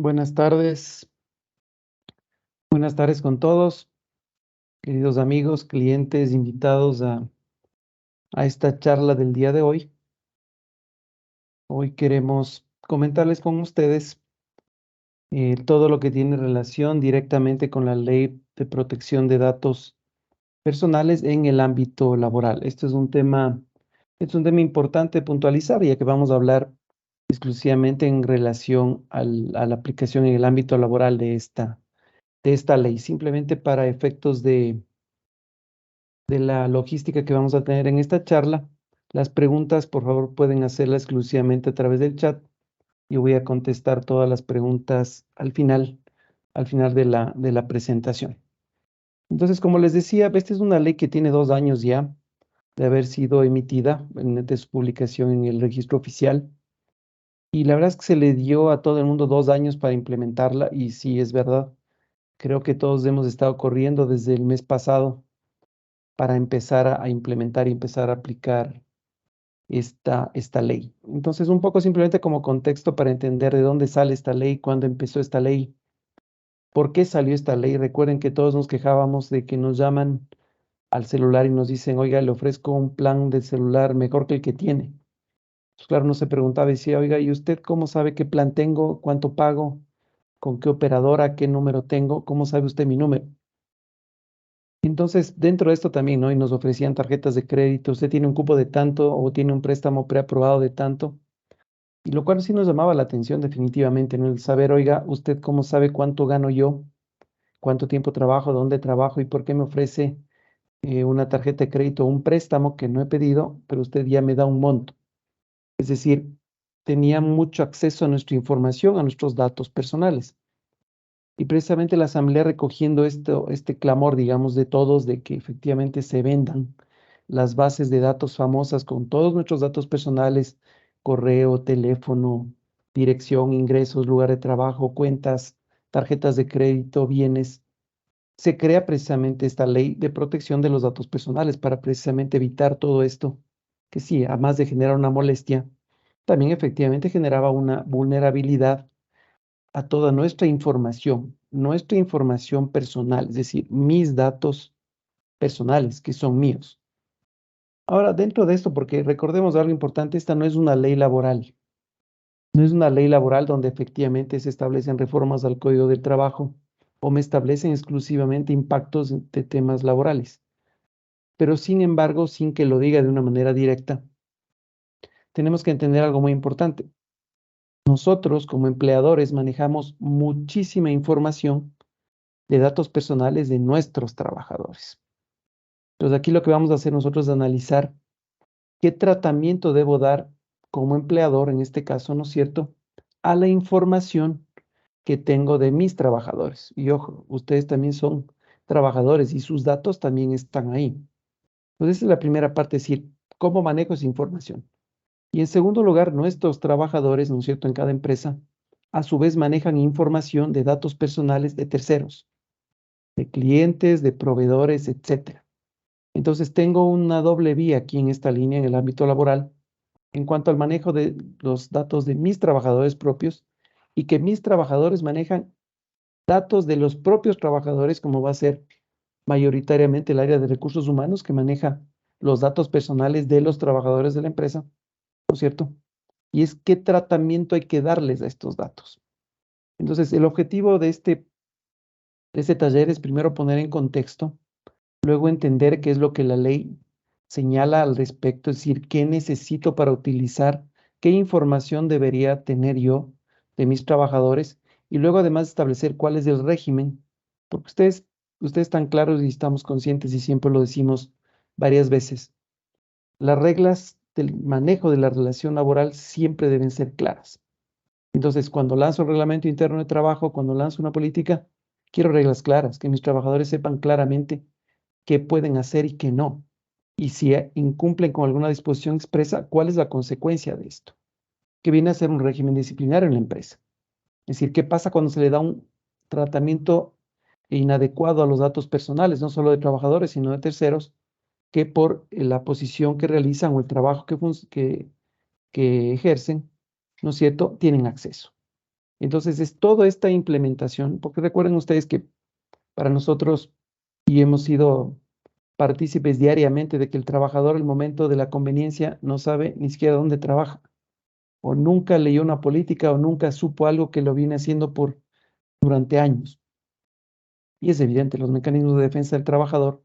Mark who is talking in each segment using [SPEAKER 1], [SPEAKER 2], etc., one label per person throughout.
[SPEAKER 1] Buenas tardes, buenas tardes con todos, queridos amigos, clientes, invitados a esta charla del día de hoy. Hoy queremos comentarles con ustedes todo lo que tiene relación directamente con la Ley de Protección de Datos Personales en el ámbito laboral. Esto es un tema importante puntualizar, ya que vamos a hablar exclusivamente en relación a la aplicación en el ámbito laboral de esta ley, simplemente para efectos de la logística que vamos a tener en esta charla. Las preguntas, por favor, pueden hacerlas exclusivamente a través del chat. Yo voy a contestar todas las preguntas al final de la presentación. Entonces, como les decía, esta es una ley que tiene 2 años ya de haber sido emitida de su publicación en el registro oficial. Y la verdad es que se le dio a todo el mundo 2 años para implementarla. Y sí, es verdad. Creo que todos hemos estado corriendo desde el mes pasado para empezar a implementar y empezar a aplicar esta ley. Entonces, un poco simplemente como contexto para entender de dónde sale esta ley, cuándo empezó esta ley, por qué salió esta ley. Recuerden que todos nos quejábamos de que nos llaman al celular y nos dicen, oiga, le ofrezco un plan de celular mejor que el que tiene. Pues claro, uno se preguntaba y decía, oiga, ¿y usted cómo sabe qué plan tengo, cuánto pago, con qué operadora, qué número tengo? ¿Cómo sabe usted mi número? Entonces, dentro de esto también, ¿no? Y nos ofrecían tarjetas de crédito, usted tiene un cupo de tanto o tiene un préstamo preaprobado de tanto, y lo cual sí nos llamaba la atención definitivamente, ¿no? El saber, oiga, ¿usted cómo sabe cuánto gano yo, cuánto tiempo trabajo, dónde trabajo y por qué me ofrece una tarjeta de crédito o un préstamo que no he pedido, pero usted ya me da un monto? Es decir, tenía mucho acceso a nuestra información, a nuestros datos personales. Y precisamente la Asamblea recogiendo este clamor, digamos, de todos, de que efectivamente se vendan las bases de datos famosas con todos nuestros datos personales, correo, teléfono, dirección, ingresos, lugar de trabajo, cuentas, tarjetas de crédito, bienes, se crea precisamente esta ley de protección de los datos personales para precisamente evitar todo esto, que sí, además de generar una molestia, también efectivamente generaba una vulnerabilidad a toda nuestra información personal, es decir, mis datos personales, que son míos. Ahora, dentro de esto, porque recordemos algo importante, esta no es una ley laboral, no es una ley laboral donde efectivamente se establecen reformas al Código del Trabajo o me establecen exclusivamente impactos de temas laborales. Pero sin embargo, sin que lo diga de una manera directa, tenemos que entender algo muy importante. Nosotros, como empleadores, manejamos muchísima información de datos personales de nuestros trabajadores. Entonces, aquí lo que vamos a hacer nosotros es analizar qué tratamiento debo dar como empleador, en este caso, ¿no es cierto?, a la información que tengo de mis trabajadores. Y ojo, ustedes también son trabajadores y sus datos también están ahí. Entonces, esa es la primera parte, es decir, cómo manejo esa información. Y en segundo lugar, nuestros trabajadores, ¿no es cierto?, en cada empresa, a su vez manejan información de datos personales de terceros, de clientes, de proveedores, etcétera. Entonces tengo una doble vía aquí en esta línea en el ámbito laboral en cuanto al manejo de los datos de mis trabajadores propios y que mis trabajadores manejan datos de los propios trabajadores, como va a ser mayoritariamente el área de recursos humanos que maneja los datos personales de los trabajadores de la empresa, ¿no es cierto? Y es qué tratamiento hay que darles a estos datos. Entonces, el objetivo de este taller es primero poner en contexto, luego entender qué es lo que la ley señala al respecto, es decir, qué necesito para utilizar, qué información debería tener yo de mis trabajadores y luego además establecer cuál es el régimen, porque ustedes están claros y estamos conscientes y siempre lo decimos varias veces. Las reglas del manejo de la relación laboral siempre deben ser claras. Entonces, cuando lanzo el reglamento interno de trabajo, cuando lanzo una política, quiero reglas claras, que mis trabajadores sepan claramente qué pueden hacer y qué no. Y si incumplen con alguna disposición expresa, ¿cuál es la consecuencia de esto? Que viene a ser un régimen disciplinario en la empresa. Es decir, ¿qué pasa cuando se le da un tratamiento inadecuado a los datos personales, no solo de trabajadores, sino de terceros, que por la posición que realizan o el trabajo que ejercen, ¿no es cierto?, tienen acceso? Entonces es toda esta implementación, porque recuerden ustedes que para nosotros, y hemos sido partícipes diariamente de que el trabajador al momento de la conveniencia no sabe ni siquiera dónde trabaja, o nunca leyó una política, o nunca supo algo que lo viene haciendo durante años. Y es evidente, los mecanismos de defensa del trabajador,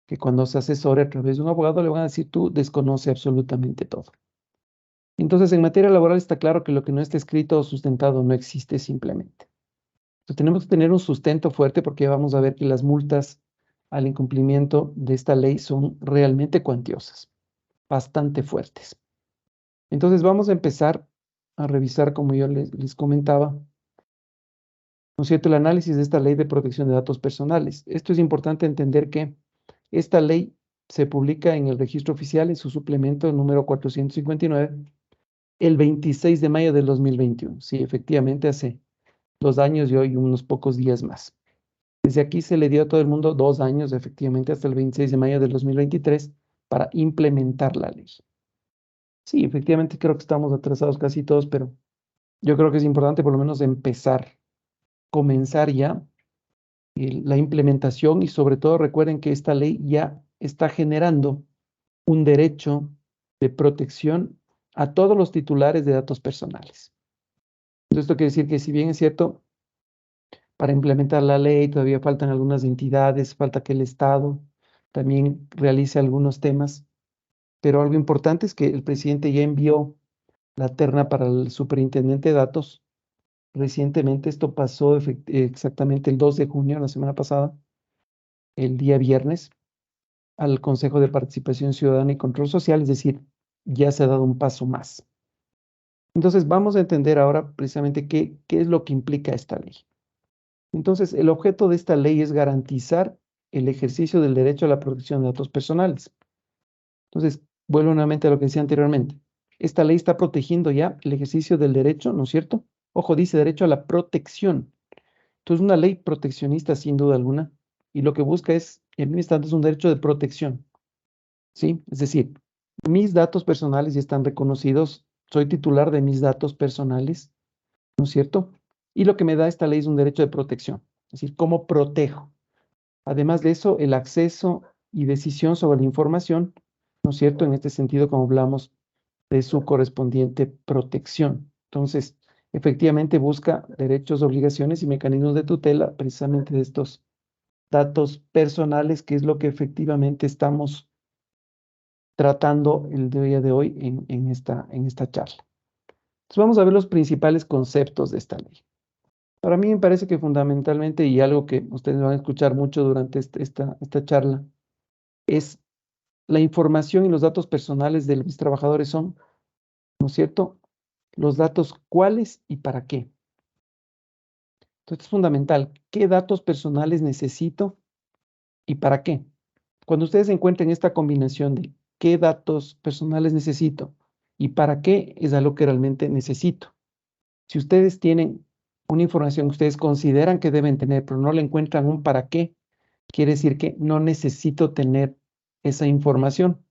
[SPEAKER 1] que cuando se asesore a través de un abogado le van a decir, tú desconoce absolutamente todo. Entonces, en materia laboral está claro que lo que no está escrito o sustentado no existe simplemente. Entonces, tenemos que tener un sustento fuerte porque vamos a ver que las multas al incumplimiento de esta ley son realmente cuantiosas, bastante fuertes. Entonces, vamos a empezar a revisar, como yo les comentaba, ¿no es cierto?, el análisis de esta ley de protección de datos personales. Esto es importante entender que esta ley se publica en el registro oficial en su suplemento número 459 el 26 de mayo del 2021. Sí, efectivamente hace 2 años y hoy unos pocos días más. Desde aquí se le dio a todo el mundo 2 años, efectivamente, hasta el 26 de mayo del 2023 para implementar la ley. Sí, efectivamente creo que estamos atrasados casi todos, pero yo creo que es importante por lo menos comenzar ya la implementación y sobre todo recuerden que esta ley ya está generando un derecho de protección a todos los titulares de datos personales. Entonces, esto quiere decir que si bien es cierto, para implementar la ley todavía faltan algunas entidades, falta que el Estado también realice algunos temas, pero algo importante es que el presidente ya envió la terna para el superintendente de datos. Recientemente esto pasó exactamente el 2 de junio, la semana pasada, el día viernes, al Consejo de Participación Ciudadana y Control Social, es decir, ya se ha dado un paso más. Entonces vamos a entender ahora precisamente qué es lo que implica esta ley. Entonces, el objeto de esta ley es garantizar el ejercicio del derecho a la protección de datos personales. Entonces, vuelvo nuevamente a lo que decía anteriormente. Esta ley está protegiendo ya el ejercicio del derecho, ¿no es cierto? Ojo, dice derecho a la protección. Entonces, una ley proteccionista sin duda alguna, y lo que busca es, en mi instante, es un derecho de protección, ¿sí? Es decir, mis datos personales ya están reconocidos, soy titular de mis datos personales, ¿no es cierto? Y lo que me da esta ley es un derecho de protección, es decir, ¿cómo protejo? Además de eso, el acceso y decisión sobre la información, ¿no es cierto? En este sentido, como hablamos de su correspondiente protección. Entonces, efectivamente busca derechos, obligaciones y mecanismos de tutela precisamente de estos datos personales, que es lo que efectivamente estamos tratando el día de hoy en esta charla. Entonces, vamos a ver los principales conceptos de esta ley. Para mí me parece que fundamentalmente, y algo que ustedes van a escuchar mucho durante esta charla, es la información y los datos personales de mis trabajadores son, ¿no es cierto?, los datos cuáles y para qué. Entonces es fundamental, ¿qué datos personales necesito y para qué? Cuando ustedes encuentren esta combinación de qué datos personales necesito y para qué, es algo que realmente necesito. Si ustedes tienen una información que ustedes consideran que deben tener, pero no le encuentran un para qué, quiere decir que no necesito tener esa información.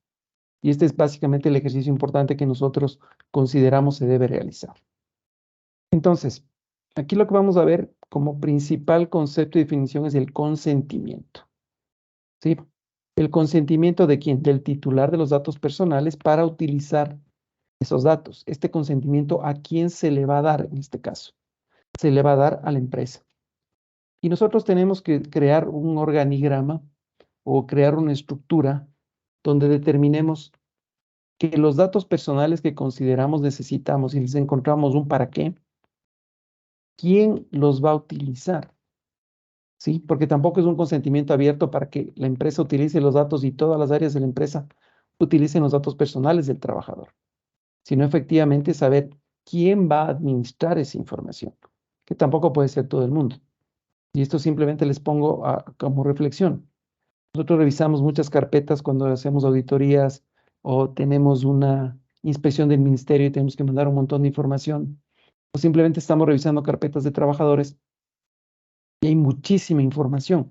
[SPEAKER 1] Y este es básicamente el ejercicio importante que nosotros consideramos se debe realizar. Entonces, aquí lo que vamos a ver como principal concepto y definición es el consentimiento. ¿Sí? ¿El consentimiento de quién? Del titular de los datos personales para utilizar esos datos. Este consentimiento, ¿a quién se le va a dar en este caso? Se le va a dar a la empresa. Y nosotros tenemos que crear un organigrama o crear una estructura donde determinemos que los datos personales que consideramos necesitamos y les encontramos un para qué, ¿quién los va a utilizar? ¿Sí? Porque tampoco es un consentimiento abierto para que la empresa utilice los datos y todas las áreas de la empresa utilicen los datos personales del trabajador, sino efectivamente saber quién va a administrar esa información, que tampoco puede ser todo el mundo. Y esto simplemente les pongo como reflexión. Nosotros revisamos muchas carpetas cuando hacemos auditorías o tenemos una inspección del ministerio y tenemos que mandar un montón de información, o simplemente estamos revisando carpetas de trabajadores y hay muchísima información,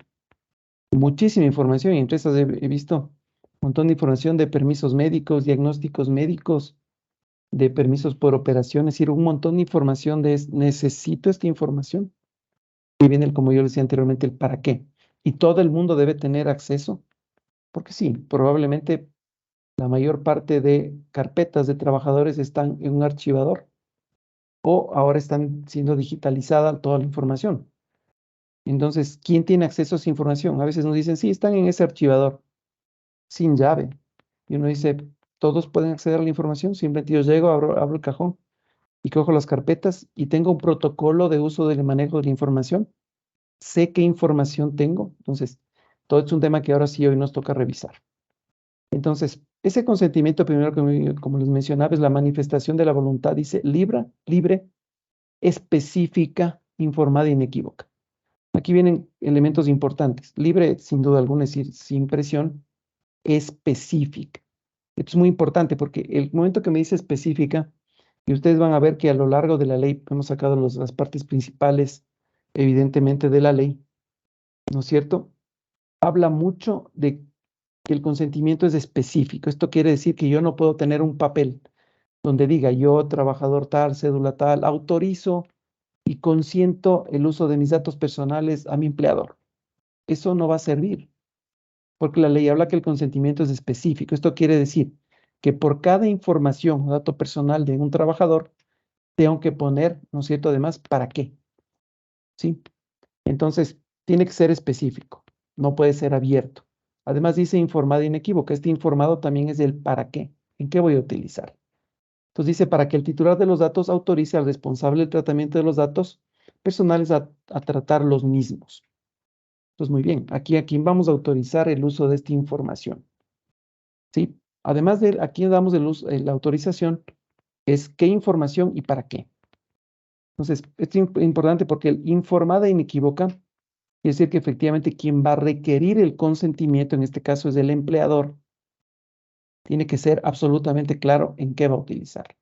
[SPEAKER 1] y entre esas he visto un montón de información de permisos médicos, diagnósticos médicos, de permisos por operación, es decir, un montón de información necesito esta información. Y viene el, como yo decía anteriormente, el para qué. Y todo el mundo debe tener acceso, porque sí, probablemente la mayor parte de carpetas de trabajadores están en un archivador o ahora están siendo digitalizada toda la información. Entonces, ¿quién tiene acceso a esa información? A veces nos dicen, sí, están en ese archivador, sin llave. Y uno dice, ¿todos pueden acceder a la información? Simplemente yo llego, abro el cajón y cojo las carpetas y tengo un protocolo de uso del manejo de la información. Sé qué información tengo. Entonces, todo es un tema que ahora sí hoy nos toca revisar. Entonces, ese consentimiento primero, como les mencionaba, es la manifestación de la voluntad, dice, libre, específica, informada e inequívoca. Aquí vienen elementos importantes. Libre, sin duda alguna, es decir, sin presión, específica. Esto es muy importante porque el momento que me dice específica, y ustedes van a ver que a lo largo de la ley hemos sacado las partes principales, evidentemente, de la ley, ¿no es cierto? Habla mucho de que el consentimiento es específico. Esto quiere decir que yo no puedo tener un papel donde diga yo, trabajador tal, cédula tal, autorizo y consiento el uso de mis datos personales a mi empleador. Eso no va a servir, porque la ley habla que el consentimiento es específico. Esto quiere decir que por cada información o dato personal de un trabajador, tengo que poner, ¿no es cierto? Además, ¿para qué? ¿Sí? Entonces, tiene que ser específico, no puede ser abierto. Además, dice informado e inequívoco. Este informado también es el para qué. ¿En qué voy a utilizar? Entonces dice, para que el titular de los datos autorice al responsable del tratamiento de los datos personales a tratar los mismos. Entonces, muy bien, aquí a quién vamos a autorizar el uso de esta información. ¿Sí? Además de aquí damos la autorización, es qué información y para qué. Entonces, esto es importante porque el informada e inequívoca quiere decir que efectivamente quien va a requerir el consentimiento, en este caso es el empleador, tiene que ser absolutamente claro en qué va a utilizar.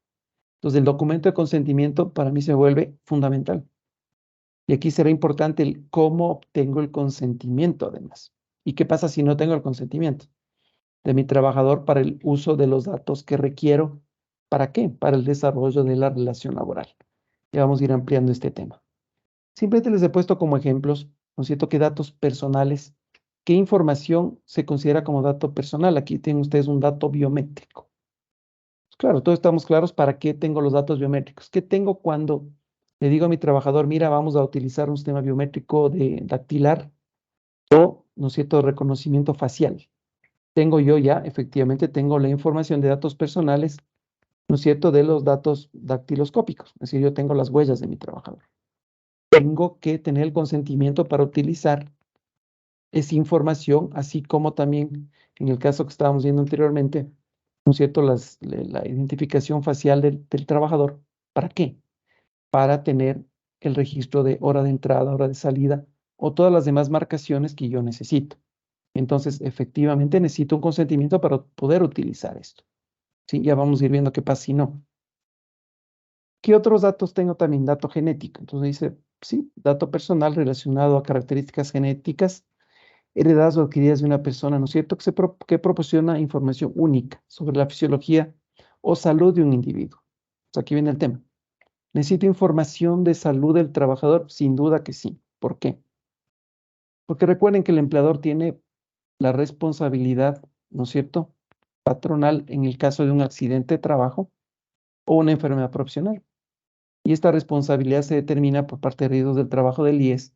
[SPEAKER 1] Entonces, el documento de consentimiento para mí se vuelve fundamental. Y aquí será importante el cómo obtengo el consentimiento, además. ¿Y qué pasa si no tengo el consentimiento de mi trabajador para el uso de los datos que requiero? ¿Para qué? Para el desarrollo de la relación laboral. Ya vamos a ir ampliando este tema. Simplemente les he puesto como ejemplos, ¿no es cierto?, qué datos personales, qué información se considera como dato personal. Aquí tienen ustedes un dato biométrico. Claro, todos estamos claros para qué tengo los datos biométricos. ¿Qué tengo cuando le digo a mi trabajador, mira, vamos a utilizar un sistema biométrico de dactilar o, ¿no es cierto?, reconocimiento facial? Tengo yo ya, efectivamente, tengo la información de datos personales, ¿no es cierto?, de los datos dactiloscópicos. Es decir, yo tengo las huellas de mi trabajador. Tengo que tener el consentimiento para utilizar esa información, así como también en el caso que estábamos viendo anteriormente, ¿no es cierto?, la identificación facial del trabajador. ¿Para qué? Para tener el registro de hora de entrada, hora de salida o todas las demás marcaciones que yo necesito. Entonces, efectivamente, necesito un consentimiento para poder utilizar esto. Sí, ya vamos a ir viendo qué pasa si no. ¿Qué otros datos tengo también? Dato genético. Entonces dice, sí, dato personal relacionado a características genéticas heredadas o adquiridas de una persona, ¿no es cierto? Que proporciona información única sobre la fisiología o salud de un individuo. Entonces, aquí viene el tema. ¿Necesito información de salud del trabajador? Sin duda que sí. ¿Por qué? Porque recuerden que el empleador tiene la responsabilidad, ¿no es cierto?, patronal en el caso de un accidente de trabajo o una enfermedad profesional. Y esta responsabilidad se determina por parte de riesgos del trabajo del IES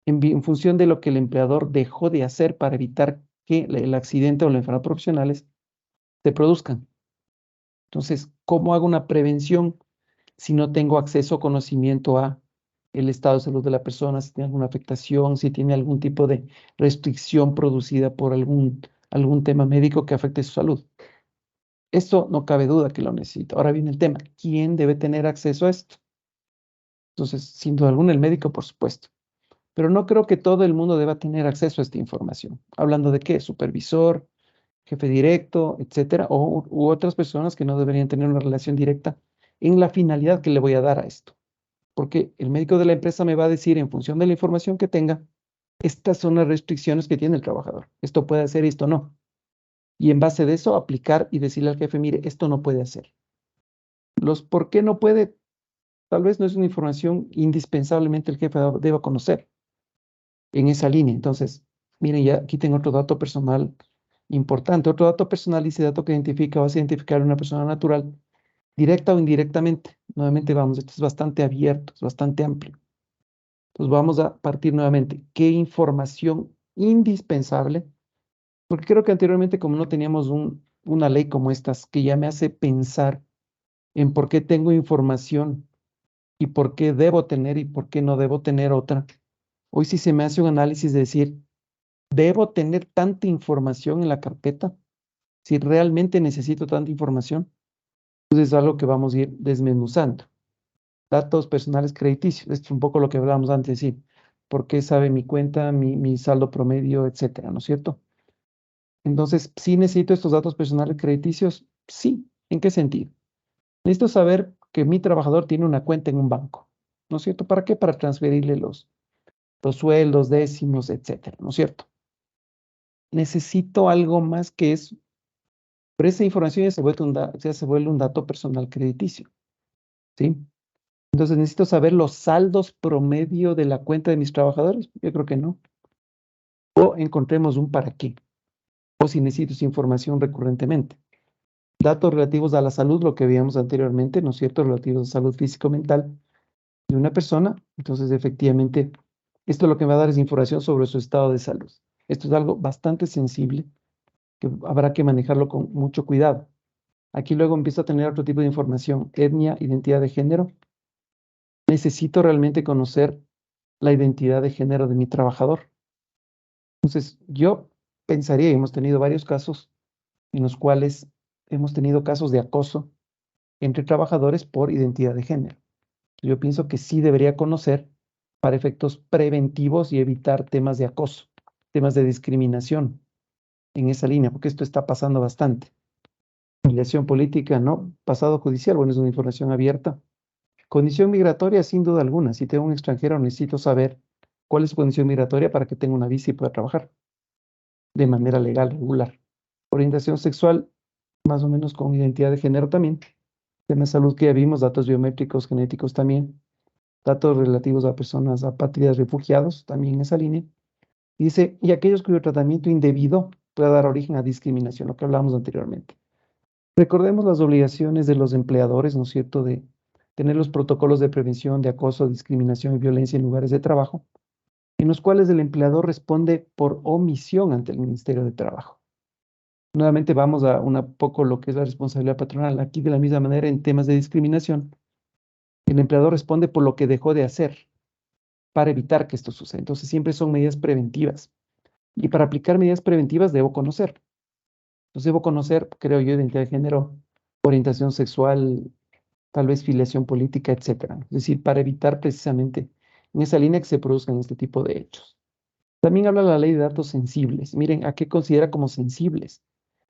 [SPEAKER 1] en función de lo que el empleador dejó de hacer para evitar que el accidente o la enfermedad profesionales se produzcan. Entonces, ¿cómo hago una prevención si no tengo acceso o conocimiento a el estado de salud de la persona, si tiene alguna afectación, si tiene algún tipo de restricción producida por algún tema médico que afecte su salud? Esto no cabe duda que lo necesito. Ahora viene el tema, ¿quién debe tener acceso a esto? Entonces, sin duda alguna, el médico, por supuesto. Pero no creo que todo el mundo deba tener acceso a esta información. ¿Hablando de qué? Supervisor, jefe directo, etcétera, u otras personas que no deberían tener una relación directa en la finalidad que le voy a dar a esto. Porque el médico de la empresa me va a decir, en función de la información que tenga, estas son las restricciones que tiene el trabajador. Esto puede hacer y esto no. Y en base de eso, aplicar y decirle al jefe, mire, esto no puede hacer. Los por qué no puede, tal vez no es una información indispensablemente el jefe deba conocer en esa línea. Entonces, miren, ya aquí tengo otro dato personal importante. Otro dato personal dice dato que identifica, vas a identificar a una persona natural, directa o indirectamente. Nuevamente vamos, esto es bastante abierto, es bastante amplio. Entonces vamos a partir nuevamente. ¿Qué información indispensable? Porque creo que anteriormente como no teníamos una ley como estas que ya me hace pensar en por qué tengo información y por qué debo tener y por qué no debo tener otra. Hoy sí se me hace un análisis de decir, ¿debo tener tanta información en la carpeta? Si realmente necesito tanta información, entonces es algo que vamos a ir desmenuzando. Datos personales crediticios, esto es un poco lo que hablábamos antes, sí. ¿Por qué sabe mi cuenta, mi saldo promedio, etcétera, ¿no es cierto? Entonces, ¿sí necesito estos datos personales crediticios? Sí. ¿En qué sentido? Necesito saber que mi trabajador tiene una cuenta en un banco, ¿no es cierto? ¿Para qué? Para transferirle los sueldos, décimos, etcétera, ¿no es cierto? Necesito algo más que eso, pero esa información ya se vuelve un dato personal crediticio, ¿sí? Entonces, ¿necesito saber los saldos promedio de la cuenta de mis trabajadores? Yo creo que no. O encontremos un para qué, o si necesito esa información recurrentemente. Datos relativos a la salud, lo que veíamos anteriormente, ¿no es cierto? Relativos a salud físico-mental de una persona. Entonces, efectivamente, esto lo que me va a dar es información sobre su estado de salud. Esto es algo bastante sensible que habrá que manejarlo con mucho cuidado. Aquí luego empiezo a tener otro tipo de información, etnia, identidad de género. Necesito realmente conocer la identidad de género de mi trabajador. Entonces, yo pensaría, y hemos tenido varios casos en los cuales hemos tenido casos de acoso entre trabajadores por identidad de género. Yo pienso que sí debería conocer para efectos preventivos y evitar temas de acoso, temas de discriminación en esa línea, porque esto está pasando bastante. Filiación política, no. Pasado judicial, bueno, es una información abierta. Condición migratoria, sin duda alguna. Si tengo un extranjero, necesito saber cuál es su condición migratoria para que tenga una visa y pueda trabajar de manera legal, regular. Orientación sexual, más o menos con identidad de género también. Tema de salud que ya vimos, datos biométricos, genéticos también. Datos relativos a personas apátridas, refugiados, también en esa línea. Y dice, y aquellos cuyo tratamiento indebido pueda dar origen a discriminación, lo que hablábamos anteriormente. Recordemos las obligaciones de los empleadores, ¿no es cierto?, de tener los protocolos de prevención de acoso, discriminación y violencia en lugares de trabajo, en los cuales el empleador responde por omisión ante el Ministerio de Trabajo. Nuevamente vamos a un poco lo que es la responsabilidad patronal. Aquí de la misma manera en temas de discriminación, el empleador responde por lo que dejó de hacer para evitar que esto suceda. Entonces siempre son medidas preventivas. Y para aplicar medidas preventivas debo conocer. Entonces debo conocer, creo yo, identidad de género, orientación sexual, tal vez filiación política, etcétera. Es decir, para evitar precisamente en esa línea que se produzcan este tipo de hechos. También habla la ley de datos sensibles. Miren, ¿a qué considera como sensibles?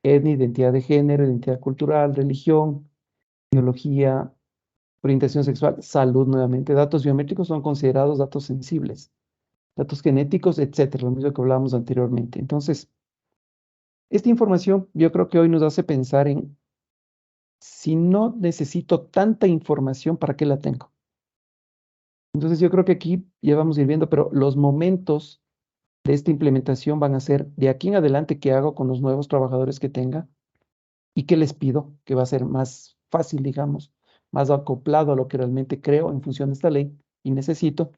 [SPEAKER 1] Etnia, identidad de género, identidad cultural, religión, biología, orientación sexual, salud nuevamente. Datos biométricos son considerados datos sensibles. Datos genéticos, etcétera, lo mismo que hablábamos anteriormente. Entonces, esta información yo creo que hoy nos hace pensar en si no necesito tanta información, ¿para qué la tengo? Entonces yo creo que aquí ya vamos a ir viendo, pero los momentos de esta implementación van a ser de aquí en adelante qué hago con los nuevos trabajadores que tenga y qué les pido, que va a ser más fácil, digamos, más acoplado a lo que realmente creo en función de esta ley y necesito.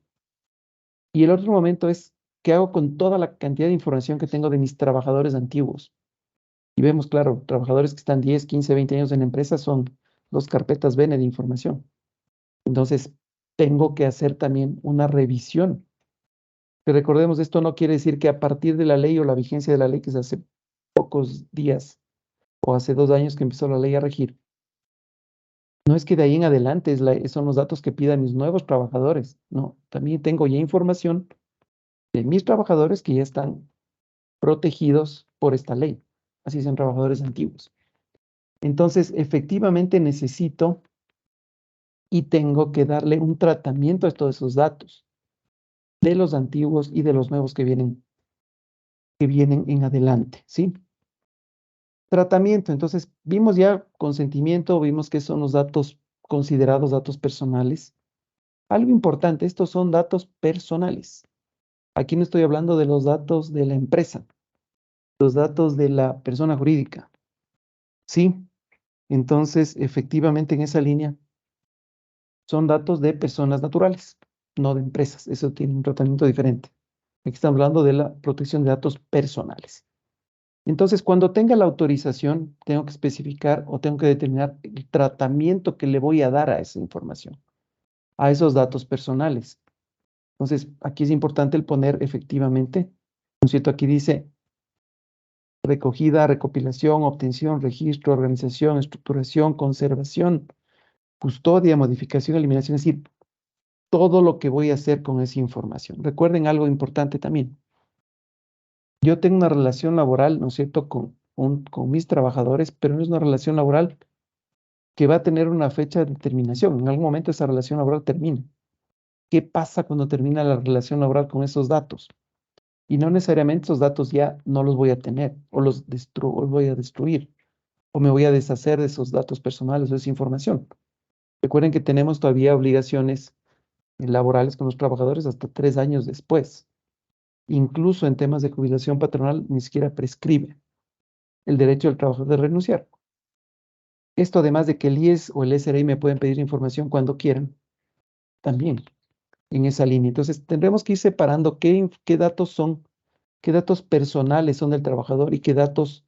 [SPEAKER 1] Y el otro momento es qué hago con toda la cantidad de información que tengo de mis trabajadores antiguos. Y vemos, claro, trabajadores que están 10, 15, 20 años en la empresa son dos carpetas Bene de información. Entonces, tengo que hacer también una revisión. Que recordemos, esto no quiere decir que a partir de la ley o la vigencia de la ley, que es hace pocos días o hace 2 años que empezó la ley a regir, no es que de ahí en adelante son los datos que pidan mis nuevos trabajadores. No, también tengo ya información de mis trabajadores que ya están protegidos por esta ley. Así son trabajadores antiguos. Entonces, efectivamente necesito y tengo que darle un tratamiento a todos esos datos de los antiguos y de los nuevos que vienen en adelante, ¿sí? Tratamiento, entonces vimos ya consentimiento, vimos que son los datos considerados datos personales. Algo importante, estos son datos personales. Aquí no estoy hablando de los datos de la empresa, los datos de la persona jurídica. Sí, entonces efectivamente en esa línea son datos de personas naturales, no de empresas. Eso tiene un tratamiento diferente. Aquí estamos hablando de la protección de datos personales. Entonces, cuando tenga la autorización, tengo que especificar o tengo que determinar el tratamiento que le voy a dar a esa información, a esos datos personales. Entonces, aquí es importante el poner efectivamente, ¿no es cierto? Aquí dice recogida, recopilación, obtención, registro, organización, estructuración, conservación, custodia, modificación, eliminación, es decir, todo lo que voy a hacer con esa información. Recuerden algo importante también. Yo tengo una relación laboral, ¿no es cierto?, con mis trabajadores, pero no es una relación laboral que va a tener una fecha de terminación. En algún momento esa relación laboral termina. ¿Qué pasa cuando termina la relación laboral con esos datos? Y no necesariamente esos datos ya no los voy a tener o o los voy a destruir o me voy a deshacer de esos datos personales o de esa información. Recuerden que tenemos todavía obligaciones laborales con los trabajadores hasta 3 años después. Incluso en temas de jubilación patronal ni siquiera prescribe el derecho del trabajador de renunciar. Esto además de que el IES o el SRI me pueden pedir información cuando quieran, también en esa línea. Entonces tendremos que ir separando qué datos son, qué datos personales son del trabajador y qué datos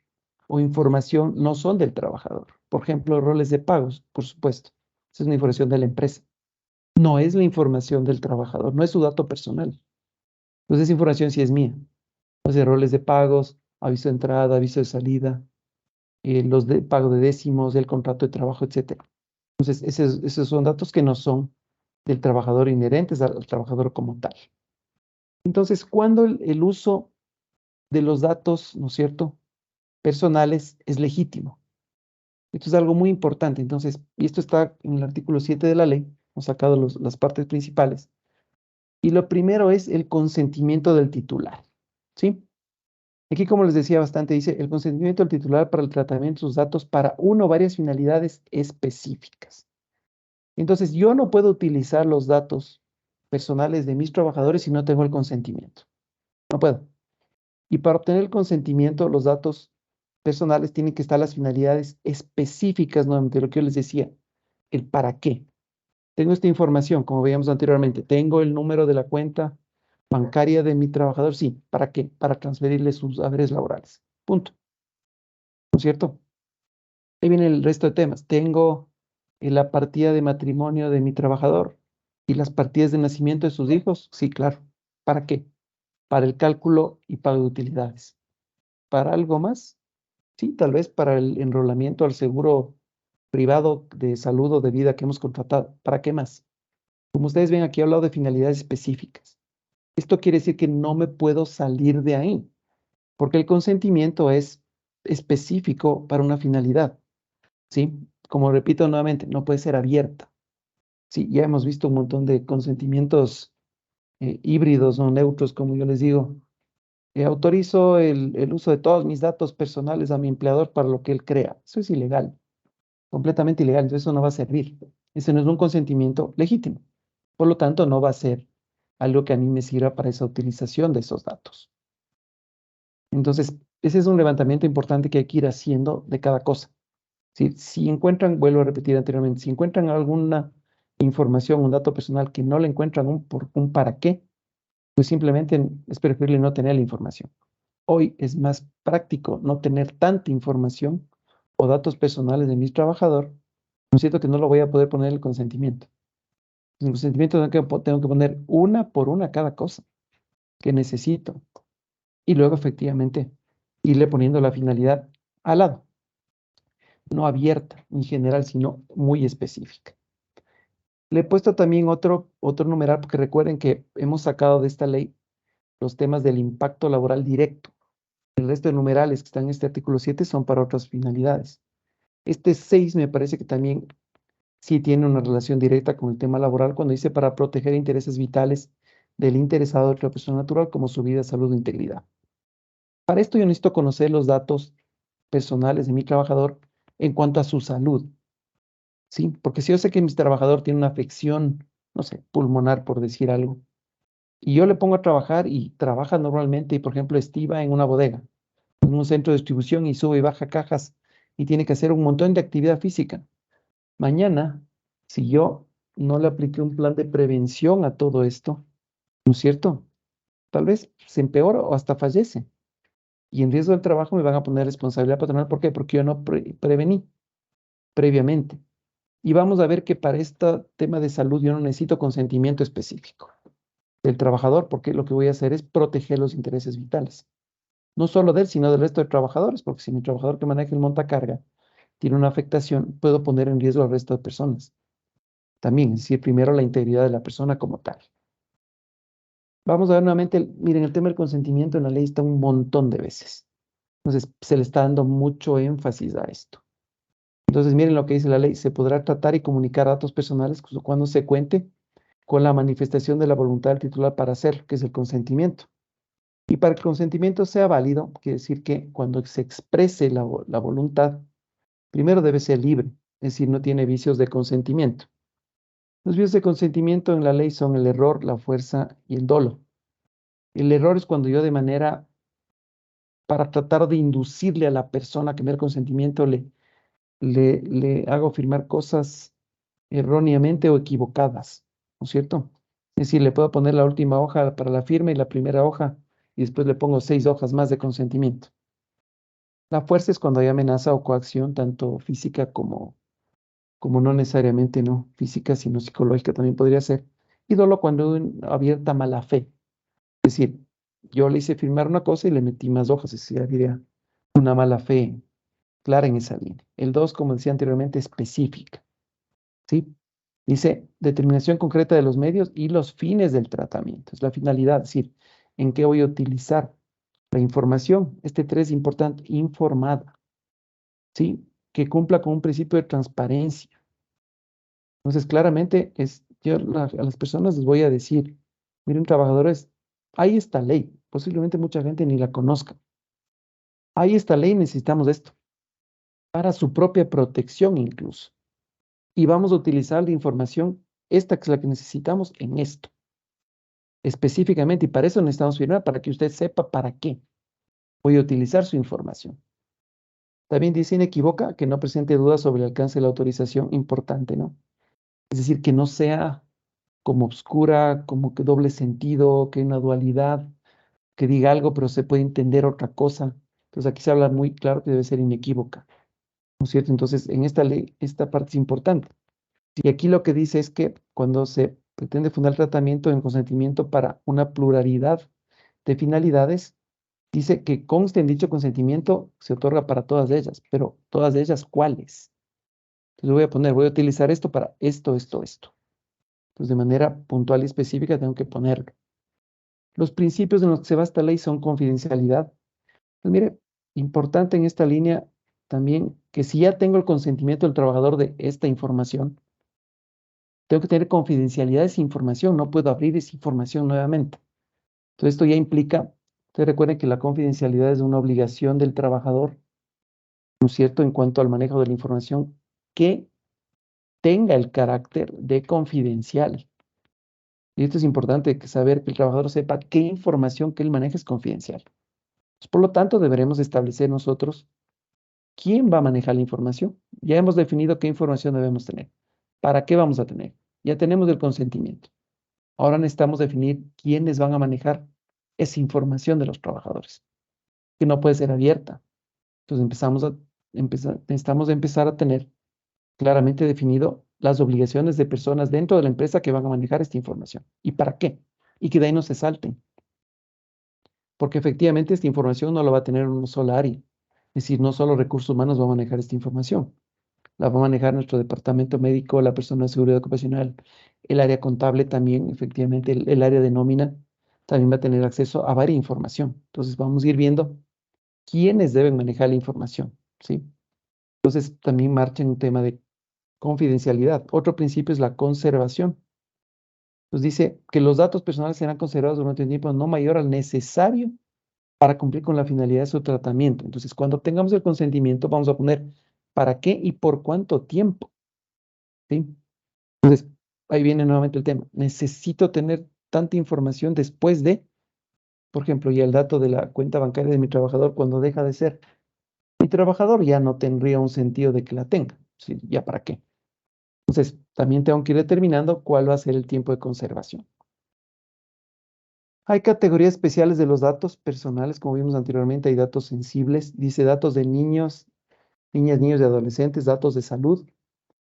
[SPEAKER 1] o información no son del trabajador. Por ejemplo, roles de pagos, por supuesto. Esa es una información de la empresa. No es la información del trabajador, no es su dato personal. Entonces esa información sí es mía. Entonces, roles de pagos, aviso de entrada, aviso de salida, los de pago de décimos, el contrato de trabajo, etcétera. Entonces, esos son datos que no son del trabajador inherentes al trabajador como tal. Entonces, ¿cuándo el uso de los datos, ¿no es cierto?, personales es legítimo? Esto es algo muy importante. Entonces, y esto está en el artículo 7 de la ley, hemos sacado las partes principales. Y lo primero es el consentimiento del titular, ¿sí? Aquí, como les decía bastante, dice el consentimiento del titular para el tratamiento de sus datos para una o varias finalidades específicas. Entonces, yo no puedo utilizar los datos personales de mis trabajadores si no tengo el consentimiento. No puedo. Y para obtener el consentimiento, los datos personales tienen que estar las finalidades específicas, nuevamente, lo que yo les decía, el para qué. Tengo esta información, como veíamos anteriormente, tengo el número de la cuenta bancaria de mi trabajador, sí, ¿para qué? Para transferirle sus haberes laborales. Punto. ¿No es cierto? Ahí viene el resto de temas. Tengo la partida de matrimonio de mi trabajador y las partidas de nacimiento de sus hijos. Sí, claro. ¿Para qué? Para el cálculo y pago de utilidades. ¿Para algo más? Sí, tal vez para el enrolamiento al seguro privado de salud o de vida que hemos contratado. ¿Para qué más? Como ustedes ven, aquí he hablado de finalidades específicas. Esto quiere decir que no me puedo salir de ahí, porque el consentimiento es específico para una finalidad. ¿Sí? Como repito nuevamente, no puede ser abierta. Sí, ya hemos visto un montón de consentimientos híbridos o neutros, como yo les digo. Autorizo el uso de todos mis datos personales a mi empleador para lo que él crea. Eso es ilegal, completamente ilegal. Entonces eso no va a servir. Ese no es un consentimiento legítimo. Por lo tanto, no va a ser algo que a mí me sirva para esa utilización de esos datos. Entonces, ese es un levantamiento importante que hay que ir haciendo de cada cosa. Si encuentran, vuelvo a repetir anteriormente, si encuentran alguna información, un dato personal que no le encuentran un para qué, pues simplemente es preferible no tener la información. Hoy es más práctico no tener tanta información o datos personales de mi trabajador, no siento que no lo voy a poder poner el consentimiento. En el consentimiento tengo que poner una por una cada cosa que necesito y luego efectivamente irle poniendo la finalidad al lado, no abierta en general, sino muy específica. Le he puesto también otro numeral porque recuerden que hemos sacado de esta ley los temas del impacto laboral directo. El resto de numerales que están en este artículo 7 son para otras finalidades. Este 6 me parece que también sí tiene una relación directa con el tema laboral cuando dice para proteger intereses vitales del interesado de otra persona natural como su vida, salud e integridad. Para esto yo necesito conocer los datos personales de mi trabajador en cuanto a su salud. ¿sí? Porque si yo sé que mi trabajador tiene una afección, no sé, pulmonar, por decir algo, y yo le pongo a trabajar y trabaja normalmente, y por ejemplo, estiva en una bodega, en un centro de distribución y sube y baja cajas y tiene que hacer un montón de actividad física. Mañana, si yo no le apliqué un plan de prevención a todo esto, ¿no es cierto? Tal vez se empeora o hasta fallece. Y en riesgo del trabajo me van a poner responsabilidad patronal. ¿Por qué? Porque yo no prevení previamente. Y vamos a ver que para este tema de salud yo no necesito consentimiento específico del trabajador, porque lo que voy a hacer es proteger los intereses vitales. No solo de él, sino del resto de trabajadores, porque si mi trabajador que maneja el montacarga tiene una afectación, puedo poner en riesgo al resto de personas. También, es decir, primero la integridad de la persona como tal. Vamos a ver nuevamente, miren, el tema del consentimiento en la ley está un montón de veces. Entonces, se le está dando mucho énfasis a esto. Entonces, miren lo que dice la ley. Se podrá tratar y comunicar datos personales cuando se cuente con la manifestación de la voluntad del titular para hacerlo, que es el consentimiento. Y para que el consentimiento sea válido, quiere decir que cuando se exprese la voluntad, primero debe ser libre, es decir, no tiene vicios de consentimiento. Los vicios de consentimiento en la ley son el error, la fuerza y el dolo. El error es cuando yo de manera, para tratar de inducirle a la persona que me da el consentimiento, le hago firmar cosas erróneamente o equivocadas, ¿no es cierto? Es decir, le puedo poner la última hoja para la firma y la primera hoja, y después le pongo 6 hojas más de consentimiento. La fuerza es cuando hay amenaza o coacción, tanto física como no necesariamente no física, sino psicológica también podría ser. Y dolo cuando hay abierta mala fe. Es decir, yo le hice firmar una cosa y le metí más hojas, es decir, habría una mala fe clara en esa línea. El 2, como decía anteriormente, específica, ¿sí? Dice determinación concreta de los medios y los fines del tratamiento. Es la finalidad, es decir, en qué voy a utilizar la información. Este 3 es importante, informada, ¿sí? Que cumpla con un principio de transparencia. Entonces, claramente, a las personas les voy a decir, miren, trabajadores, hay esta ley, posiblemente mucha gente ni la conozca. Hay esta ley, necesitamos esto, para su propia protección incluso. Y vamos a utilizar la información, esta que es la que necesitamos en esto, específicamente, y para eso necesitamos firmar, para que usted sepa para qué voy a utilizar su información. También dice inequívoca que no presente dudas sobre el alcance de la autorización, importante, ¿no? Es decir, que no sea como obscura, como que doble sentido, que hay una dualidad, que diga algo, pero se puede entender otra cosa. Entonces aquí se habla muy claro que debe ser inequívoca, ¿no es cierto? Entonces, en esta ley, esta parte es importante. Y aquí lo que dice es que cuando se pretende fundar el tratamiento en consentimiento para una pluralidad de finalidades, dice que conste en dicho consentimiento se otorga para todas ellas, pero todas ellas, ¿cuáles? Entonces voy a utilizar esto para esto, esto, esto. Entonces, de manera puntual y específica tengo que ponerlo. Los principios en los que se basa esta ley son confidencialidad. Pues mire, importante en esta línea también que si ya tengo el consentimiento del trabajador de esta información, tengo que tener confidencialidad de esa información, no puedo abrir esa información nuevamente. Entonces, esto ya implica, ustedes recuerden que la confidencialidad es una obligación del trabajador, ¿no es cierto?, en cuanto al manejo de la información que tenga el carácter de confidencial. Y esto es importante que saber que el trabajador sepa qué información que él maneja es confidencial. Pues, por lo tanto, deberemos establecer nosotros quién va a manejar la información. Ya hemos definido qué información debemos tener. ¿Para qué vamos a tener? Ya tenemos el consentimiento. Ahora necesitamos definir quiénes van a manejar esa información de los trabajadores, que no puede ser abierta. Entonces necesitamos empezar a tener claramente definido las obligaciones de personas dentro de la empresa que van a manejar esta información. ¿Y para qué? Y que de ahí no se salten. Porque efectivamente esta información no la va a tener un solo área. Es decir, no solo recursos humanos va a manejar esta información. La va a manejar nuestro departamento médico, la persona de seguridad ocupacional, el área contable también, efectivamente, el área de nómina también va a tener acceso a varias información. Entonces vamos a ir viendo quiénes deben manejar la información, ¿sí? Entonces también marcha en un tema de confidencialidad. Otro principio es la conservación. Nos dice que los datos personales serán conservados durante un tiempo no mayor al necesario para cumplir con la finalidad de su tratamiento. Entonces, cuando tengamos el consentimiento, vamos a poner para qué y por cuánto tiempo. ¿sí? Entonces, ahí viene nuevamente el tema. Necesito tener tanta información después de, por ejemplo, ya el dato de la cuenta bancaria de mi trabajador cuando deja de ser mi trabajador ya no tendría un sentido de que la tenga. ¿Sí? ¿Ya para qué? Entonces, también tengo que ir determinando cuál va a ser el tiempo de conservación. Hay categorías especiales de los datos personales, como vimos anteriormente, hay datos sensibles, dice datos de niños, niñas, niños y adolescentes, datos de salud,